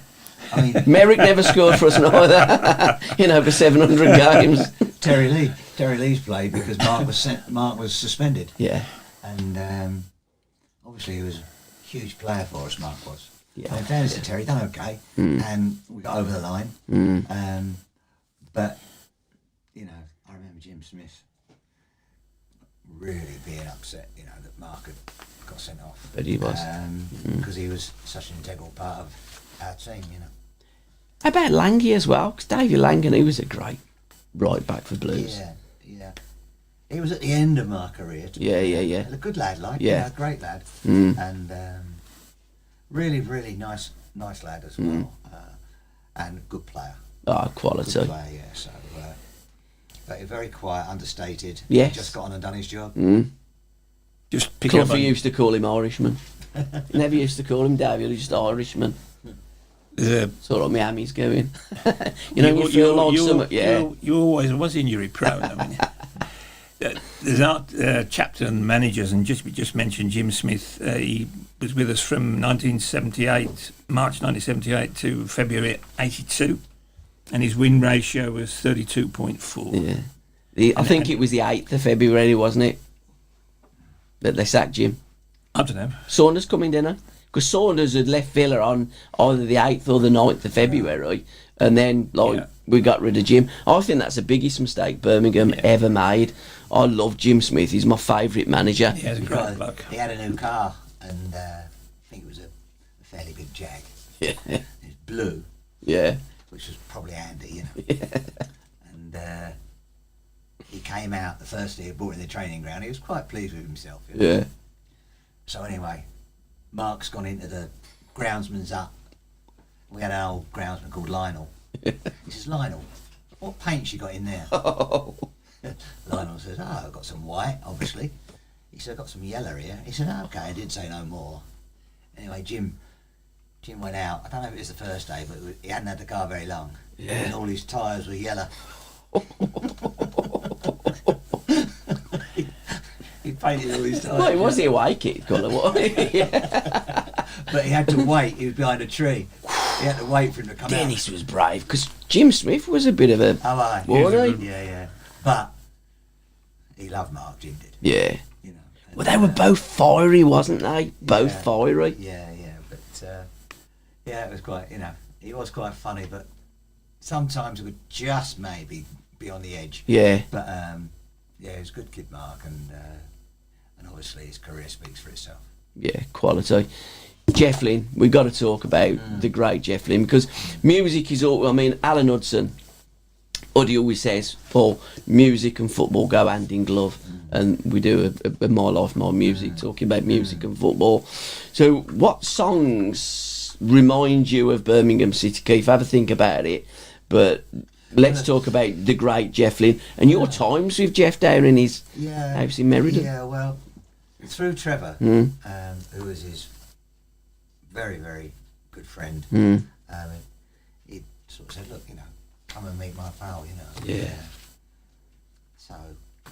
I mean, Merrick never scored for us neither. In over 700 games. Terry Lee's played because Mark was suspended. Yeah. And obviously he was a huge player for us, Mark was. Yeah. In fairness to Terry, done okay. And we got over the line. But, I remember Jim Smith really being upset, that Mark had got sent off. But he was. Because he was such an integral part of our team, How about Langy as well? Because Davey Langan, he was a great right back for Blues. Yeah. He was at the end of my career. Yeah. A good lad, great lad. And really, really nice lad as well. And good player. Oh, quality. Good player, yeah. So, but very quiet, understated. Yes. Just got on and done his job. Just pick up. Cluffy used to call him Irishman. Never used to call him Davey, just Irishman. Sort of Miami's going. You feel like something. Yeah. You always was injury prone. I mean, there's a chapter on managers, and we just mentioned Jim Smith. He was with us from March 1978 to February 82, and his win ratio was 32.4. Yeah. I think it was the 8th of February, wasn't it? That they sacked Jim. I don't know. Saunders coming, didn't he? Because Saunders had left Villa on either the 8th or the 9th of February, and then we got rid of Jim. I think that's the biggest mistake Birmingham ever made. I love Jim Smith. He's my favourite manager. He has a great bloke. He had a new car, and I think it was a fairly good Jag. Yeah. It was blue. Yeah. Which was probably handy, And he came out the first day he brought in the training ground. He was quite pleased with himself. Yeah. So anyway, Mark's gone into the groundsman's up. We had an old groundsman called Lionel. He says, Lionel, what paint's you got in there? Lionel says, I've got some white, obviously. He said, I've got some yellow here. He said, okay, I didn't say no more. Anyway, Jim went out. I don't know if it was the first day, but he hadn't had the car very long. Yeah. And all his tyres were yellow. He painted all his tyres. Well, was he a white kid colour? But he had to wait. He was behind a tree. He had to wait for him to come out. Dennis was brave, because Jim Smith was a bit of a... Oh, aye. Yeah. But he loved Mark, Jim did. Yeah. Well, they were both fiery, wasn't they? Both fiery. Yeah. But, it was quite, he was quite funny, but sometimes it would just maybe be on the edge. Yeah. But, he was a good kid, Mark, and obviously his career speaks for itself. Yeah, quality. Jeff Lynne, we've got to talk about the great Jeff Lynne, because music is all... I mean, Alan Hudson, Uddy always says, Paul, music and football go hand in glove, and we do a My Life, My Music, talking about music and football. So what songs remind you of Birmingham City, Keith? Have a think about it, but let's talk about the great Jeff Lynne and your times with Jeff down in his house in Meriden. Yeah, well, through Trevor, who was his very, very good friend, he sort of said, look, come and meet my pal, you know. Yeah. So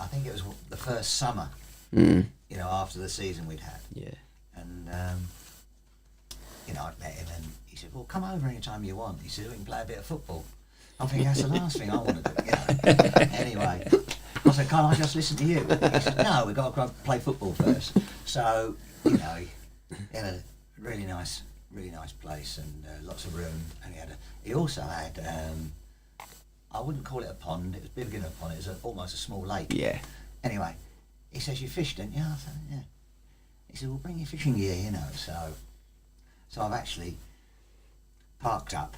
I think it was the first summer, you know, after the season we'd had. Yeah. And, you know, I'd met him and he said, well, come over anytime you want. He said, we can play a bit of football. I think that's the last thing I want to do, you know. Anyway, I said, can't I just listen to you? He said, no, we've got to go play football first. So, you know, he had a really nice place and lots of room. And he also had, I wouldn't call it a pond, it was bigger than a pond, it was almost a small lake. Yeah. Anyway, he says, you fished, didn't you? I said, yeah. He said, well, bring your fishing gear, you know. So I've actually parked up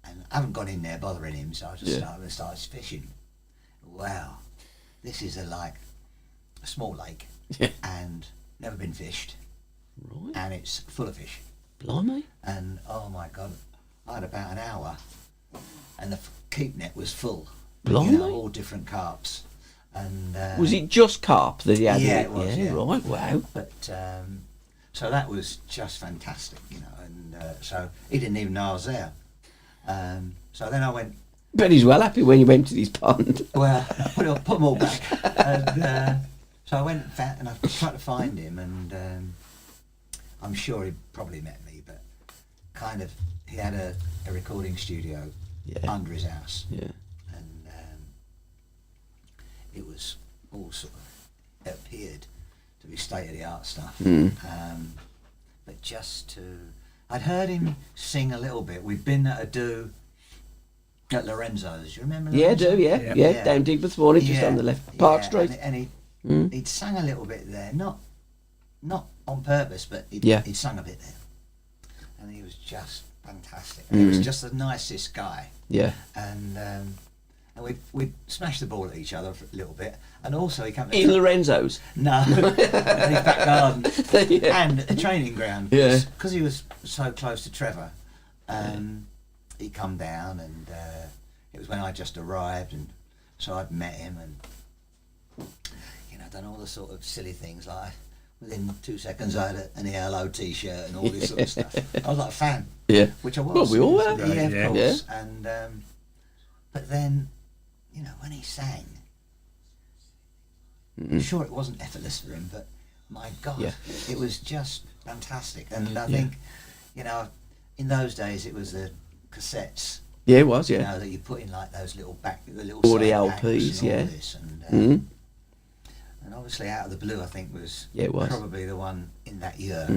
and I haven't gone in there bothering him, so I just started fishing. Wow, this is a small lake and never been fished. Right. And it's full of fish. Blimey. And oh my God, I had about an hour and the keep net was full. Blimey. You know, all different carps. And was it just carp that he had? Yeah, it was. Yeah. Right. Wow. But so that was just fantastic, you know. And so he didn't even know I was there. So then I went. But he's well happy when you went to this pond. Well, put them all back. And so I went and I tried to find him, and I'm sure he probably met me, but kind of he had a recording studio under his house. Yeah. And it was all sort of, it appeared to be state-of-the-art stuff. But I'd heard him sing a little bit. We'd been at a do at Lorenzo's. You remember Lorenzo? Yeah. Down Digbeth Morning, just on the left, Park Street. And he'd sung a little bit there, not on purpose, but he'd sung a bit there. And he was just fantastic. And he was just the nicest guy. Yeah. And we'd smashed the ball at each other for a little bit. And also he came to... In Lorenzo's? No, in his back garden. And at the training ground. Yeah. Because he was so close to Trevor. He come down and it was when I just arrived, and so I'd met him and, you know, done all the sort of silly things, like within 2 seconds I had an ELO t-shirt and all this sort of stuff. I was like a fan. Yeah. Which I was. Well, we all were. Yeah, of course. Yeah. And, but then, you know, when he sang, I'm sure it wasn't effortless for him, but my God, it was just fantastic. And I think, you know, in those days it was the cassettes. Yeah, it was. You know, that you put in like those little all the LPs. And all this, and obviously Out of the Blue, I think was probably the one in that year.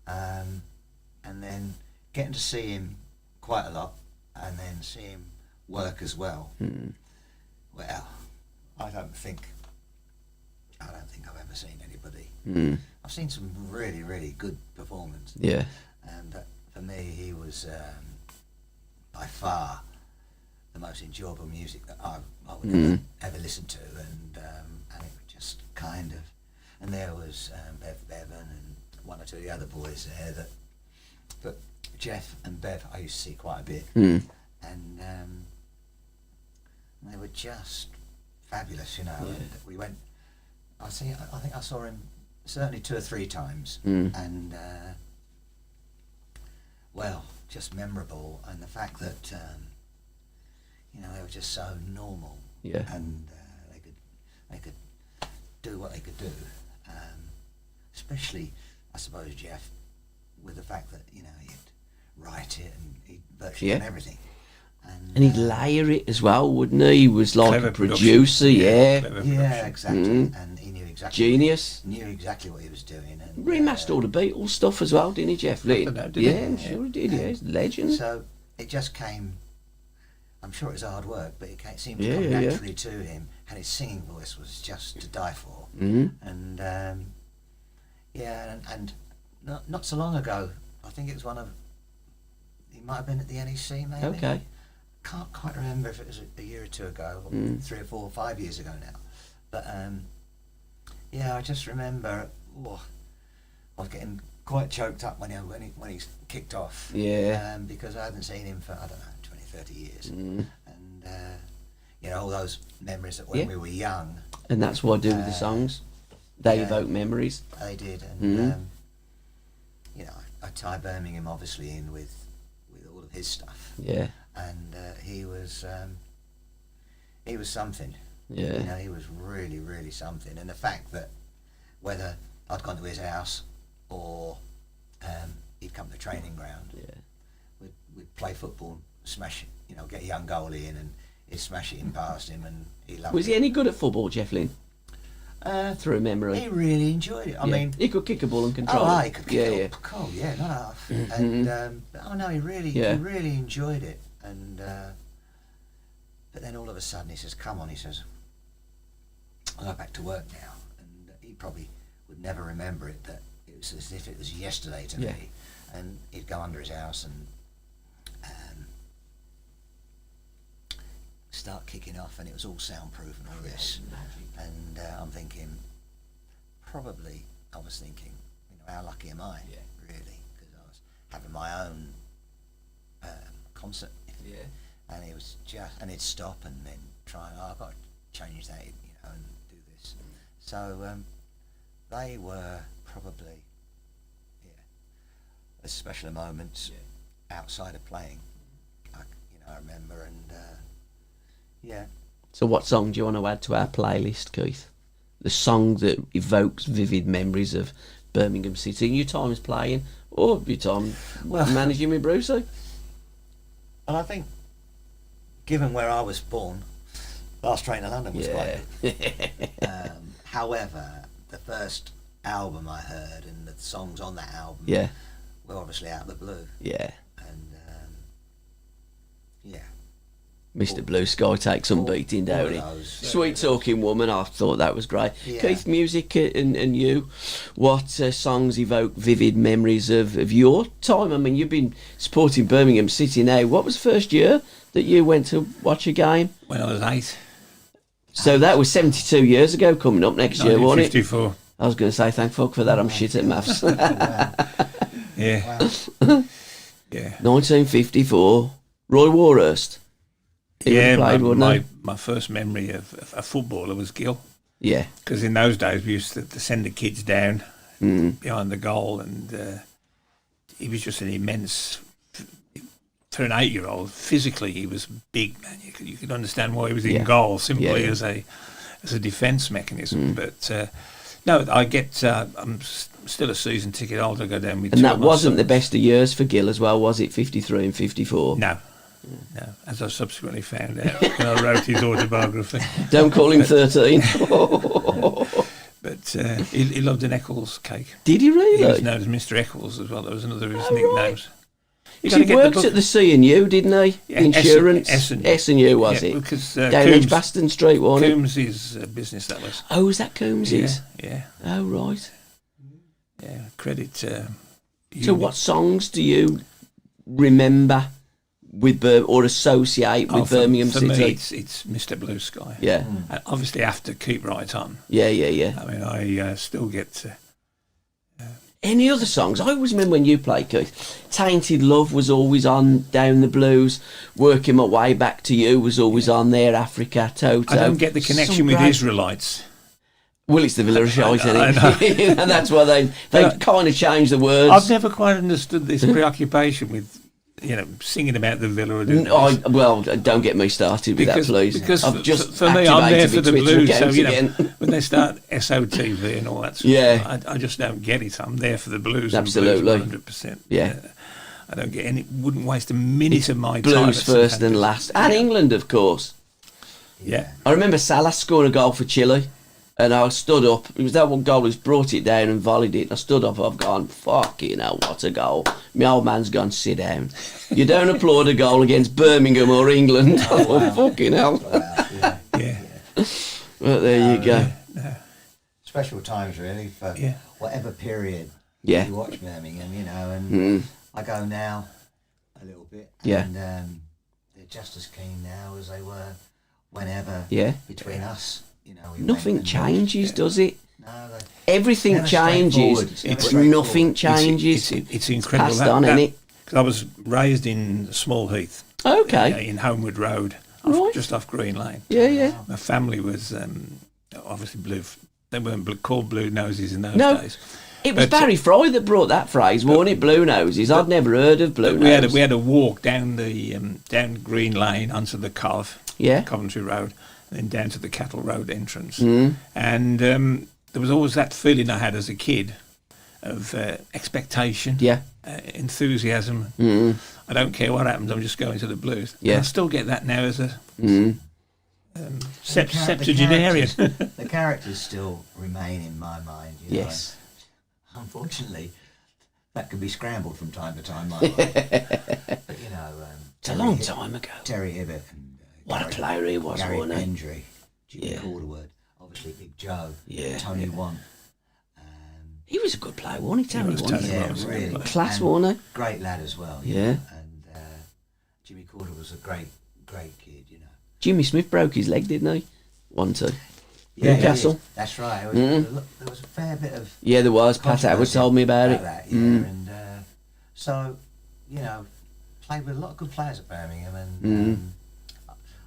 And then getting to see him quite a lot, and then see him work as well. Well, I don't think I've ever seen anybody. I've seen some really, really good performance. Yeah. But for me, he was by far the most enjoyable music that I would ever listen to, and it was just kind of. And there was Bevan and one or two of the other boys there but Jeff and Bev I used to see quite a bit, and they were just fabulous, you know. And we went. I think I saw him certainly 2 or 3 times, and well, just memorable, and the fact that you know, they were just so normal, and they could do what they could do, especially I suppose Jeff, with the fact that, you know, he'd write it and he'd virtually done everything. And he'd layer it as well, wouldn't he? He was like a producer, exactly. And he knew exactly. Genius. Knew exactly what he was doing. And remastered all the Beatles stuff as well, didn't he, Jeff? I'm sure he did. Yeah, he's a legend. So it just came. I'm sure it was hard work, but it seemed to come naturally to him, and his singing voice was just to die for. And and not so long ago, I think it was he might have been at the NEC, maybe. Okay. Can't quite remember if it was a year or 2 ago, or 3 or 4 or 5 years ago now. But I just remember I was getting quite choked up when he kicked off. Yeah. Because I hadn't seen him for, I don't know, 20, 30 years. And you know, all those memories that when we were young. And that's what I do with the songs. They evoke memories. They did, and you know, I tie Birmingham obviously in with all of his stuff. Yeah. and he was something. Yeah. You know, he was really, really something. And the fact that whether I'd gone to his house or he'd come to the training ground, we'd play football, smash it, you know, get a young goalie in, and he'd smash it in past him, and he loved it. Was he any good at football, Jeff Lynn? Through memory. He really enjoyed it. I mean, he could kick a ball and control it. He could kick it. Cool, yeah, not half. And he really enjoyed it. And but then all of a sudden he says, "Come on," he says, "I'll go back to work now." And he probably would never remember it. That it was as if it was yesterday to me. And he'd go under his house and start kicking off, and it was all soundproof and all this. And I was thinking, you know, how lucky am I, really? Because I was having my own concert. And it was just, and he'd stop and then try, I've got to change that, you know, and do this. So they were probably, a special moments outside of playing. I remember, and So what song do you want to add to our playlist, Keith? The song that evokes vivid memories of Birmingham City, your time as playing, or your time managing with Brucey? And I think, given where I was born, Last Train to London was quite good. However, the first album I heard and the songs on that album were obviously Out of the Blue. And Mr. Blue Sky takes some beating, don't he? Sweet Talking Woman, I thought that was great. Keith, music and you, what songs evoke vivid memories of your time? I mean, you've been supporting Birmingham City now. What was the first year that you went to watch a game? When I was 8. So that was 72 years ago, coming up next year, wasn't it? 1954. I was going to say, thank fuck for that, I'm shit at maths. Yeah. 1954, Roy Warhurst. My first memory of a footballer was Gill. Yeah. Because in those days we used to send the kids down behind the goal, and he was just an immense, for an 8-year-old, physically he was big, man. You could understand why he was in goal, simply as a defence mechanism. But no, I'm still a season ticket holder. I go down with. And that wasn't the best of years for Gill as well, was it? 53 and 54. No, as I subsequently found out when I wrote his autobiography. Don't call him 13. But he loved an Eccles cake. Did he really? He was known as Mr. Eccles as well. That was another of his nicknames. He worked at the C&U, didn't he? Insurance. S&U, was it? Because down Edgbaston Street, wasn't it? Coombs' business, that was. Oh, was that Coombs'? Yeah. Oh, right. Yeah, credit. So what songs do you remember with or associate with Birmingham City? For me, it's Mr. Blue Sky. Yeah. And obviously, after Keep Right On. Yeah. I mean, I still get. Any other songs? I always remember when you played, Keith. Tainted Love was always on Down the Blues. Working My Way Back to You was always on there. Africa, Toto. I don't get the connection with Israelites. Well, it's the Villa of Shite, isn't it? And that's why they kind of changed the words. I've never quite understood this preoccupation with, singing about the Villa. Don't get me started with that, please. Because for me, I'm there for the blues. So, when they start SOTV and all that sort of stuff, I just don't get it. I'm there for the blues. Absolutely. And blues 100%. Yeah. I don't get any, wouldn't waste a minute of my time. Blues first and last. And England, of course. Yeah. I remember Salah scoring a goal for Chile. And I stood up. It was that one goal who's brought it down and volleyed it. And I stood up. I've gone, fucking hell, what a goal. My old man's gone, sit down. You don't applaud a goal against Birmingham or England. Fucking hell. Yeah. But there you go. Special times, really, for whatever period you watch Birmingham, and I go now a little bit. Yeah. And they're just as keen now as they were whenever between us. Nothing changes, does it? No, everything changes, but nothing changes. It's incredible. It's passed on, isn't it? Because I was raised in Small Heath. Okay. In Homewood Road, just off Green Lane. Yeah. My family was obviously blue. They weren't called blue noses in those days. It was Barry Fry that brought that phrase, wasn't it? Blue noses. I'd never heard of blue noses. We had a walk down the down Green Lane onto the Coventry Road, and then down to the Cattle Road entrance. And there was always that feeling I had as a kid of expectation, enthusiasm. I don't care what happens, I'm just going to the Blues. And I still get that now as a septuagenarian. The characters still remain in my mind. You know? Unfortunately, that can be scrambled from time to time. But you know, it's a long time ago. Terry Hibbett and what a player he was, Gary wasn't he? Pendry, Jimmy Calderwood, obviously Big Joe, Tony One. He was a good player, wasn't he? Tony One. Yeah, really. Class, wasn't he? Great lad as well. Yeah. Know? And Jimmy Calderwood was a great kid, you know. Jimmy Smith broke his leg, didn't he? 1-2. Yeah, Newcastle. That's right. There was a fair bit of... Yeah, there was. Pat Edwards told me about it. That, And so, you know, played with a lot of good players at Birmingham, and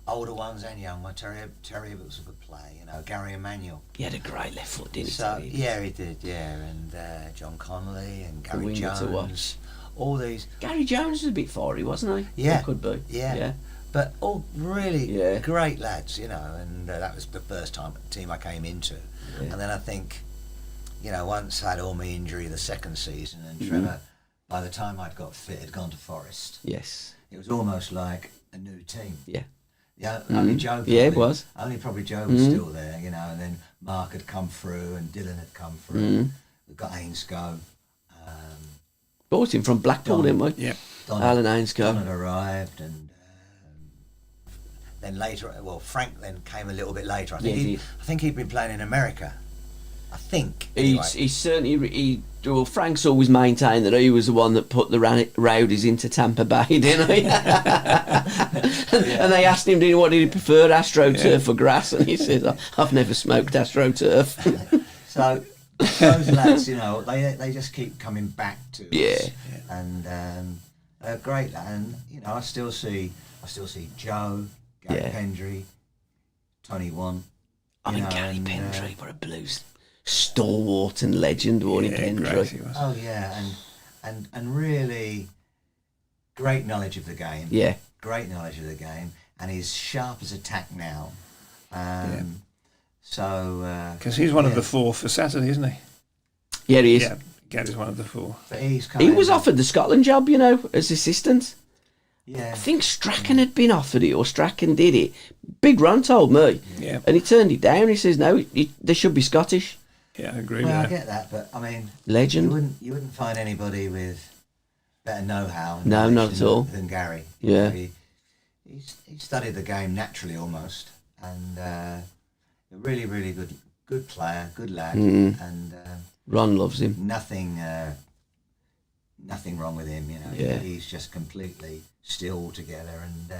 older ones and young ones. Terry was a good player, you know. Gary Emanuel. He had a great left foot, didn't he? So, yeah, he did, and John Connolly and Gary Jones. All these... Gary Jones was a bit fiery, wasn't he? Yeah. He could be. Yeah. But all really great lads, you know, and that was the first team I came into. And then I think, you know, once I had all my injury the second season, and Trevor, by the time I'd got fit, had gone to Forest. Yes. It was almost like a new team. Yeah. Yeah, only Joe. Probably, it was. Only probably Joe was still there, you know, and then Mark had come through and Dylan had come through. We've got Ainscoe. Bought him from Blackpool, didn't we? Yeah. Alan Ainscoe. Don had arrived, and then later, Frank then came a little bit later. I think he'd been playing in America. I think. Anyway. He certainly. Frank's always maintained that he was the one that put the rowdies into Tampa Bay, didn't he? And they asked him, what did he prefer, AstroTurf or grass? And he says, I've never smoked AstroTurf. So those lads, you know, they just keep coming back to us. And they're great lads. And you know, I still see Joe, Gary Pendry, Tony One. Gary Pendry, what a Blues stalwart and legend, wasn't he, Pendry? Oh yeah, and really great knowledge of the game. Yeah. Great knowledge of the game, and he's sharp as a tack now. So because he's one of the four for Saturday, isn't he? Yeah, he is. Yeah, Gary's one of the four. But he was offered the Scotland job, you know, as assistant. Yeah. I think Strachan had been offered it, or Strachan did it. Big Ron told me. Yeah. And he turned it down. He says, no, they should be Scottish. Yeah, I agree with that. I get that, but I mean... Legend. You wouldn't find anybody with better know-how not at all. Than Gary. Yeah. He studied the game naturally almost, and a really, really good player, good lad, and... Ron loves him. Nothing wrong with him, you know. Yeah. He's just completely still together, and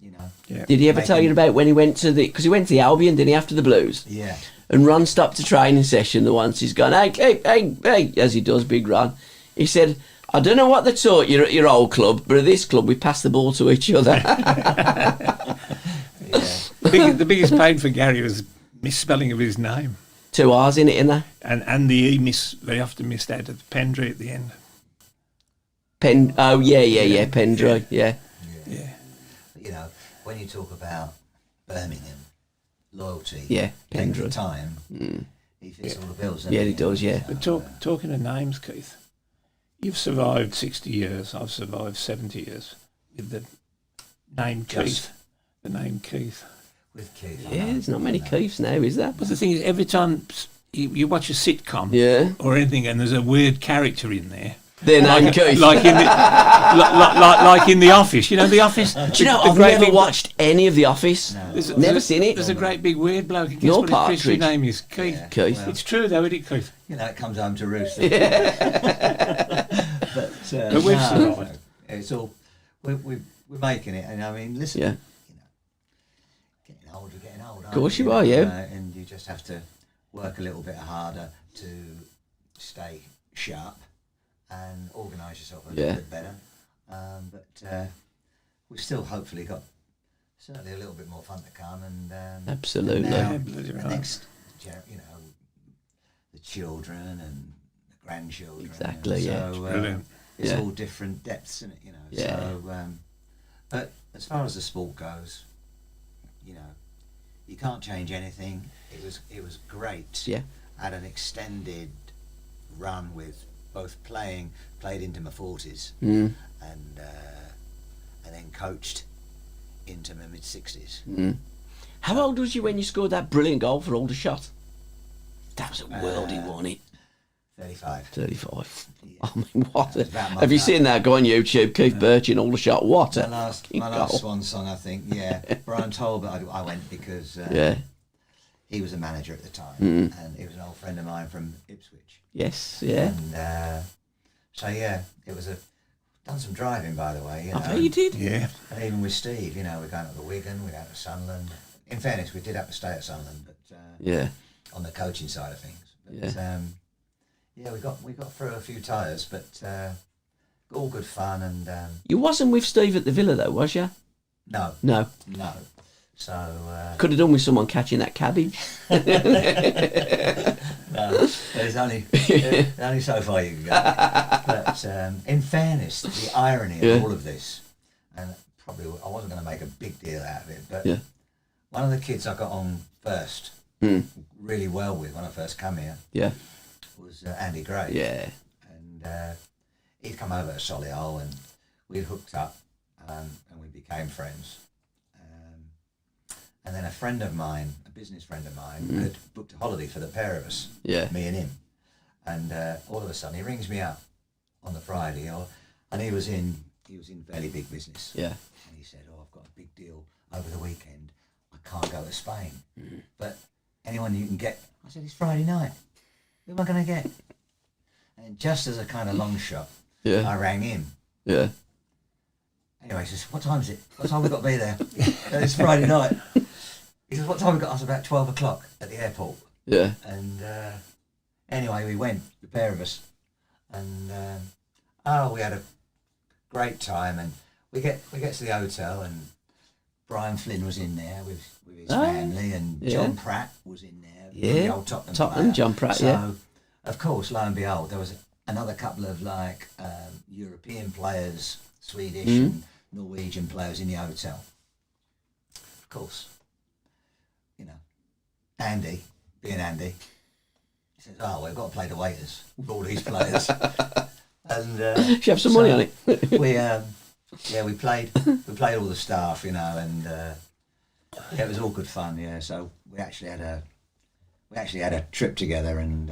you know. Yeah. Did he ever tell you about when he went to because he went to the Albion, didn't he, after the Blues? Yeah. And Ron stopped a training session the once. He's gone, hey, as he does, Big Ron. He said, I don't know what they taught you at your old club, but at this club we pass the ball to each other. The biggest pain for Gary was misspelling of his name. 2 R's in it, isn't there? And the E they often missed out of Pendry at the end. Pendry, yeah. You know, when you talk about Birmingham, loyalty, Pendry. the time, he fits all the bills. Yeah, he does, yeah. But talking of names, Keith, you've survived 60 years, I've survived 70 years with the name Keith. The name Keith. With Keith. Yeah, there's not many Keiths now, is there? But the thing is, every time you watch a sitcom or anything and there's a weird character in there, their name Keith. Like in The Office. You know The Office? Do you know, I've never watched any of The Office. No. Never seen it. There's a great big weird bloke. Guess Your what his Christian name is? Keith. Yeah, Keith. well, it's true though, isn't it, Keith? You know, it comes home to roost. But we've survived. It's all... We're making it, and I mean, listen... Yeah. Getting older. Of course you are, yeah. And you just have to work a little bit harder to stay sharp and organise yourself a little bit better. But we've still hopefully got certainly a little bit more fun to come. And absolutely. now, the next, you know, the children and the grandchildren. Exactly. So it's all different depths in it, you know. Yeah. So, but as far as the sport goes, you know, you can't change anything. It was great. Yeah. I had an extended run with both played into my 40s and then coached into my mid 60s. How old was you when you scored that brilliant goal for Aldershot? That was a worldie, wasn't it? 35. 35. Yeah. I mean, what? Have you seen that? Go on YouTube. Keith Bertschin, Aldershot. What? My last swan song, I think. Yeah, Brian Talbot. I went because he was a manager at the time, and he was an old friend of mine from Ipswich. Yes. Yeah. And so it was done some driving, by the way. I bet you did. Yeah. And even with Steve, you know, we're going up to Wigan, we're going to Sunderland. In fairness, we did have to stay at Sunderland, but on the coaching side of things. But, we got through a few tyres, but all good fun. And you wasn't with Steve at the Villa though, was you? No. So could have done with someone catching that cabbage. No, there's only so far you can go. But in fairness, the irony of all of this, and probably I wasn't going to make a big deal out of it, but one of the kids I got on first, really well with when I first come here, was Andy Gray. Yeah. And he'd come over to Solihull and we'd hooked up and we became friends. And then a friend of mine, a business friend of mine, had booked a holiday for the pair of us, me and him. And all of a sudden he rings me up on the Friday, and he was in fairly big business. Yeah. And he said, I've got a big deal over the weekend. I can't go to Spain. But anyone you can get. I said, it's Friday night. Who am I going to get? And just as a kind of long shot, I rang him. Yeah. Anyway, he says, what time is it? What time we got to be there? It's Friday night. He says, what time we got? I was about 12 o'clock at the airport. Yeah. And anyway, we went, the pair of us. And we had a great time. And we get to the hotel and Brian Flynn was in there with his family, and John Pratt was in there. The old Tottenham player. John Pratt, So, of course, lo and behold, there was another couple of European players, Swedish and Norwegian players in the hotel. Of course, you know, Andy, being Andy, he says, we've got to play the waiters with all these players. And should have some money on it. we played all the staff, you know, and it was all good fun. Yeah, so we actually had a trip together, and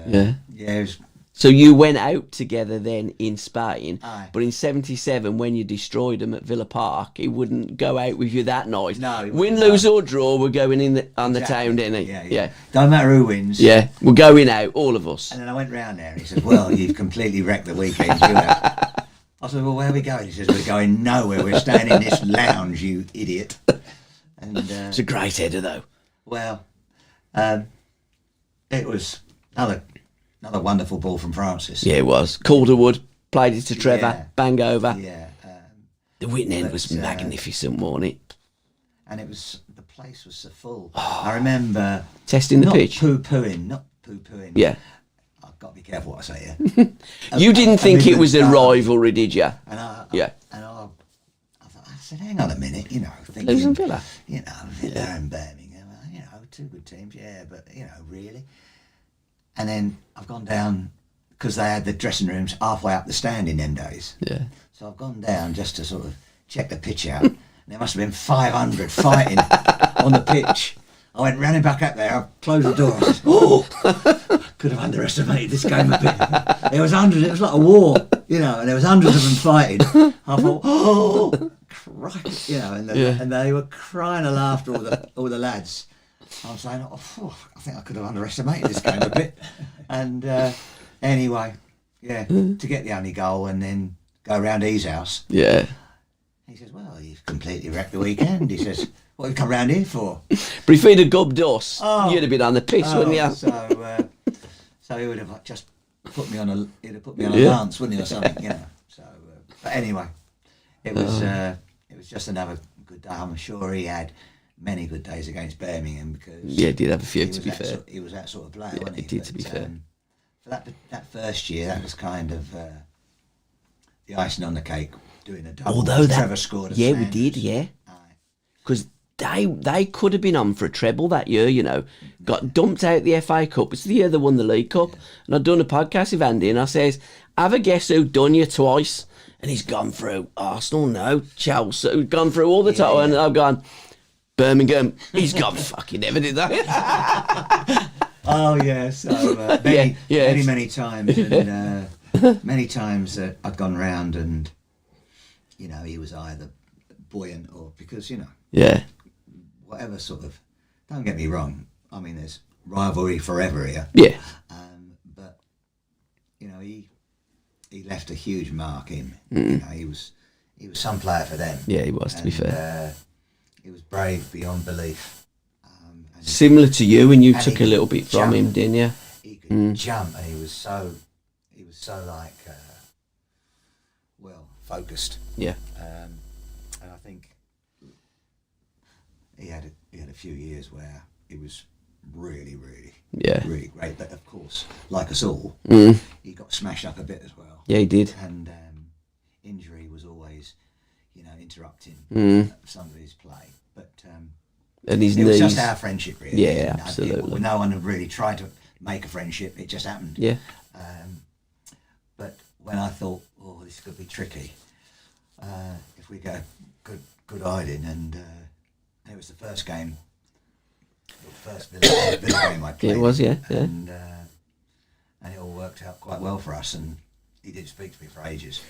it was. So you went out together then in Spain, Aye. but in '77 when you destroyed them at Villa Park, he wouldn't go out with you that night. No, win, lose or draw, we're going in on the town, didn't he? Yeah. Don't matter who wins. Yeah, we're going out, all of us. And then I went round there and he said, well, you've completely wrecked the weekend. You have. I said, well, where are we going? He says, we're going nowhere. We're staying in this lounge, you idiot. And it's a great header, though. Well, it was another wonderful ball from Francis. Yeah, it was. Calderwood played it to Trevor, bang over. Yeah. The Whitney end was magnificent, wasn't it? And the place was so full. I remember testing the pitch. Not poo-pooing. Yeah. I've got to be careful what I say here. You didn't think it was a rivalry, did you? And I said, hang on a minute, you know, thinking, Losing Villa. You know, Villa and Birmingham, you know, two good teams, but you know, really. And then I've gone down because they had the dressing rooms halfway up the stand in them days. Yeah. So I've gone down just to sort of check the pitch out. And there must have been 500 fighting on the pitch. I went running back up there. I closed the door. I said, could have underestimated this game a bit. It was like a war, you know, and there was hundreds of them fighting. I thought, Christ, you know, and they were crying of laughter, all the lads. I was saying, I think I could have underestimated this game a bit. And anyway, to get the only goal and then go round his house. Yeah. He says, well, you've completely wrecked the weekend. He says, what have you come round here for? But if he'd have gubbed us, you'd have been on the piss, wouldn't you? So he would have just put me on a lance, wouldn't he, or something, you know. So, but anyway, it was just another good day. I'm sure he had many good days against Birmingham because he did have a few, to be fair. He was that sort of player, wasn't he? He did, to be fair. for that first year, that was kind of the icing on the cake, doing a double. Although Trevor scored a yeah, smash. we did, yeah. Because they could have been on for a treble that year, you know. Got dumped out the FA Cup. It's the year they won the League Cup. And I'd done a podcast with Andy, and I says, have a guess who done you twice? And he's gone through Arsenal, no, Chelsea, gone through all the time, and I've gone, Birmingham. He's gone, fucking never did that. Oh yeah, so many times, and many times I'd gone round, and you know, he was either buoyant or because whatever sort of. Don't get me wrong. I mean, there's rivalry forever here. Yeah. But you know, he left a huge mark in. You know, he was some player for them. Yeah, he was. To be fair, he was brave beyond belief. Similar to you, and you took a little bit from him, didn't you? He could jump, and he was so like well focused. Yeah. And I think he had a few years where he was really great. But of course, like us all, he got smashed up a bit as well. Yeah, he did. And injury was always, you know, interrupting some of his play. But and his it knees. was just our friendship, really. Yeah, absolutely. No one had really tried to make a friendship. It just happened. Yeah. But when I thought, oh, this could be tricky, if we get a good hiding, and it was the first game, the first Villa game I played. It was, yeah. And it all worked out quite well for us, and he didn't speak to me for ages,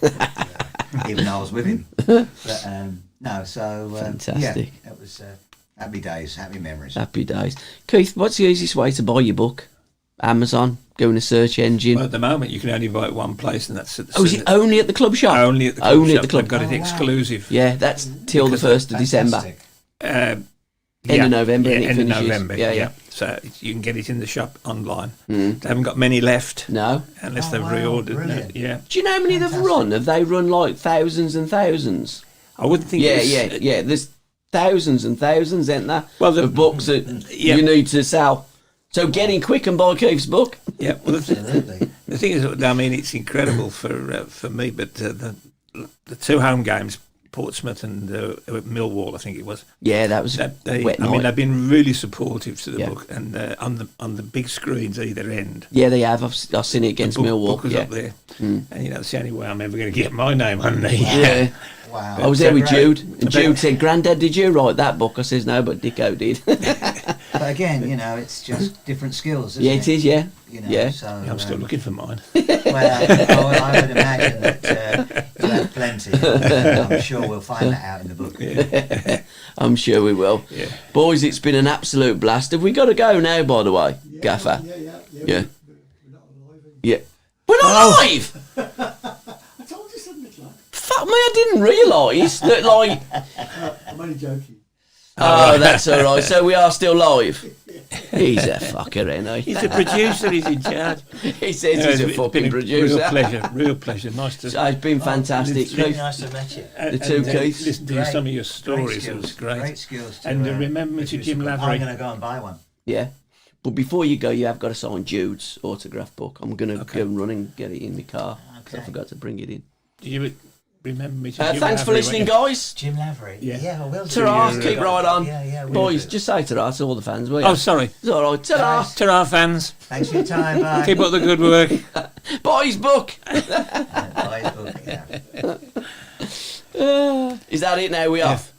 even though I was with him. But no, so fantastic. Yeah, it was happy days, happy memories. Happy days. Keith, what's the easiest way to buy your book? Amazon, go in a search engine. Well, at the moment, you can only buy it one place, and that's at the is it only at the club shop? Only at the club shop. They've got it exclusive. Yeah, that's till the 1st of December. End of November. Yeah, end of finishes. November. Yeah. So you can get it in the shop online. They haven't got many left. No, unless they've reordered. Brilliant. Yeah. Do you know how many they've run? Have they run like thousands and thousands? I wouldn't think. Yeah. There's thousands and thousands, ain't there? Well, of books that you need to sell. So get in quick and buy Keith's book. Yeah, well, absolutely. The thing is, I mean, it's incredible for me, but the two home games, Portsmouth and Millwall, I think it was. Yeah, that was wet night. I mean, they've been really supportive to the book, and on the big screens either end. Yeah, they have. I've seen it against Millwall. Book was up there, and you know, it's the only way I'm ever going to get my name on there. Yeah. Wow. I was there with Jude, and Jude said, "Grandad, did you write that book?" I says, "No, but Dicko did." But again, you know, it's just different skills, isn't it? It is, yeah. You know, yeah. So, I'm still looking for mine. Well, I would imagine that you have plenty. I'm sure we'll find that out in the book. Yeah. I'm sure we will. Yeah. Boys, it's been an absolute blast. Have we got to go now, by the way, Gaffer? Yeah. We're not alive. Yeah. We're not live! I told you something, like. Fuck me, I didn't realise that, like... I'm only joking. Oh, that's all right. So we are still live. He's a fucker, ain't he? He's a producer. He's in charge. He says he's a fucking producer. Real pleasure. Nice to. It's been fantastic. It's really nice to meet you. The two Keiths. Listen to some of your stories. It was great. Great skills. And remember me to Jim Lavery. I'm going to go and buy one. Yeah. But before you go, you have got to sign Jude's autograph book. I'm going to go and run and get it in my car. Okay. I forgot to bring it in. Do you remember me to Jim thanks Lavery, for listening, guys. Jim Lavery. Yeah, I will. Ta-ra, keep right on. Yeah, boys, just say ta-ra to all the fans, will you? Oh, sorry. It's all right. Ta-ra. Nice. Ta-ra, fans. Thanks for your time. Bye. Keep up the good work. Boys book. Boys book, yeah. Is that it now? We off?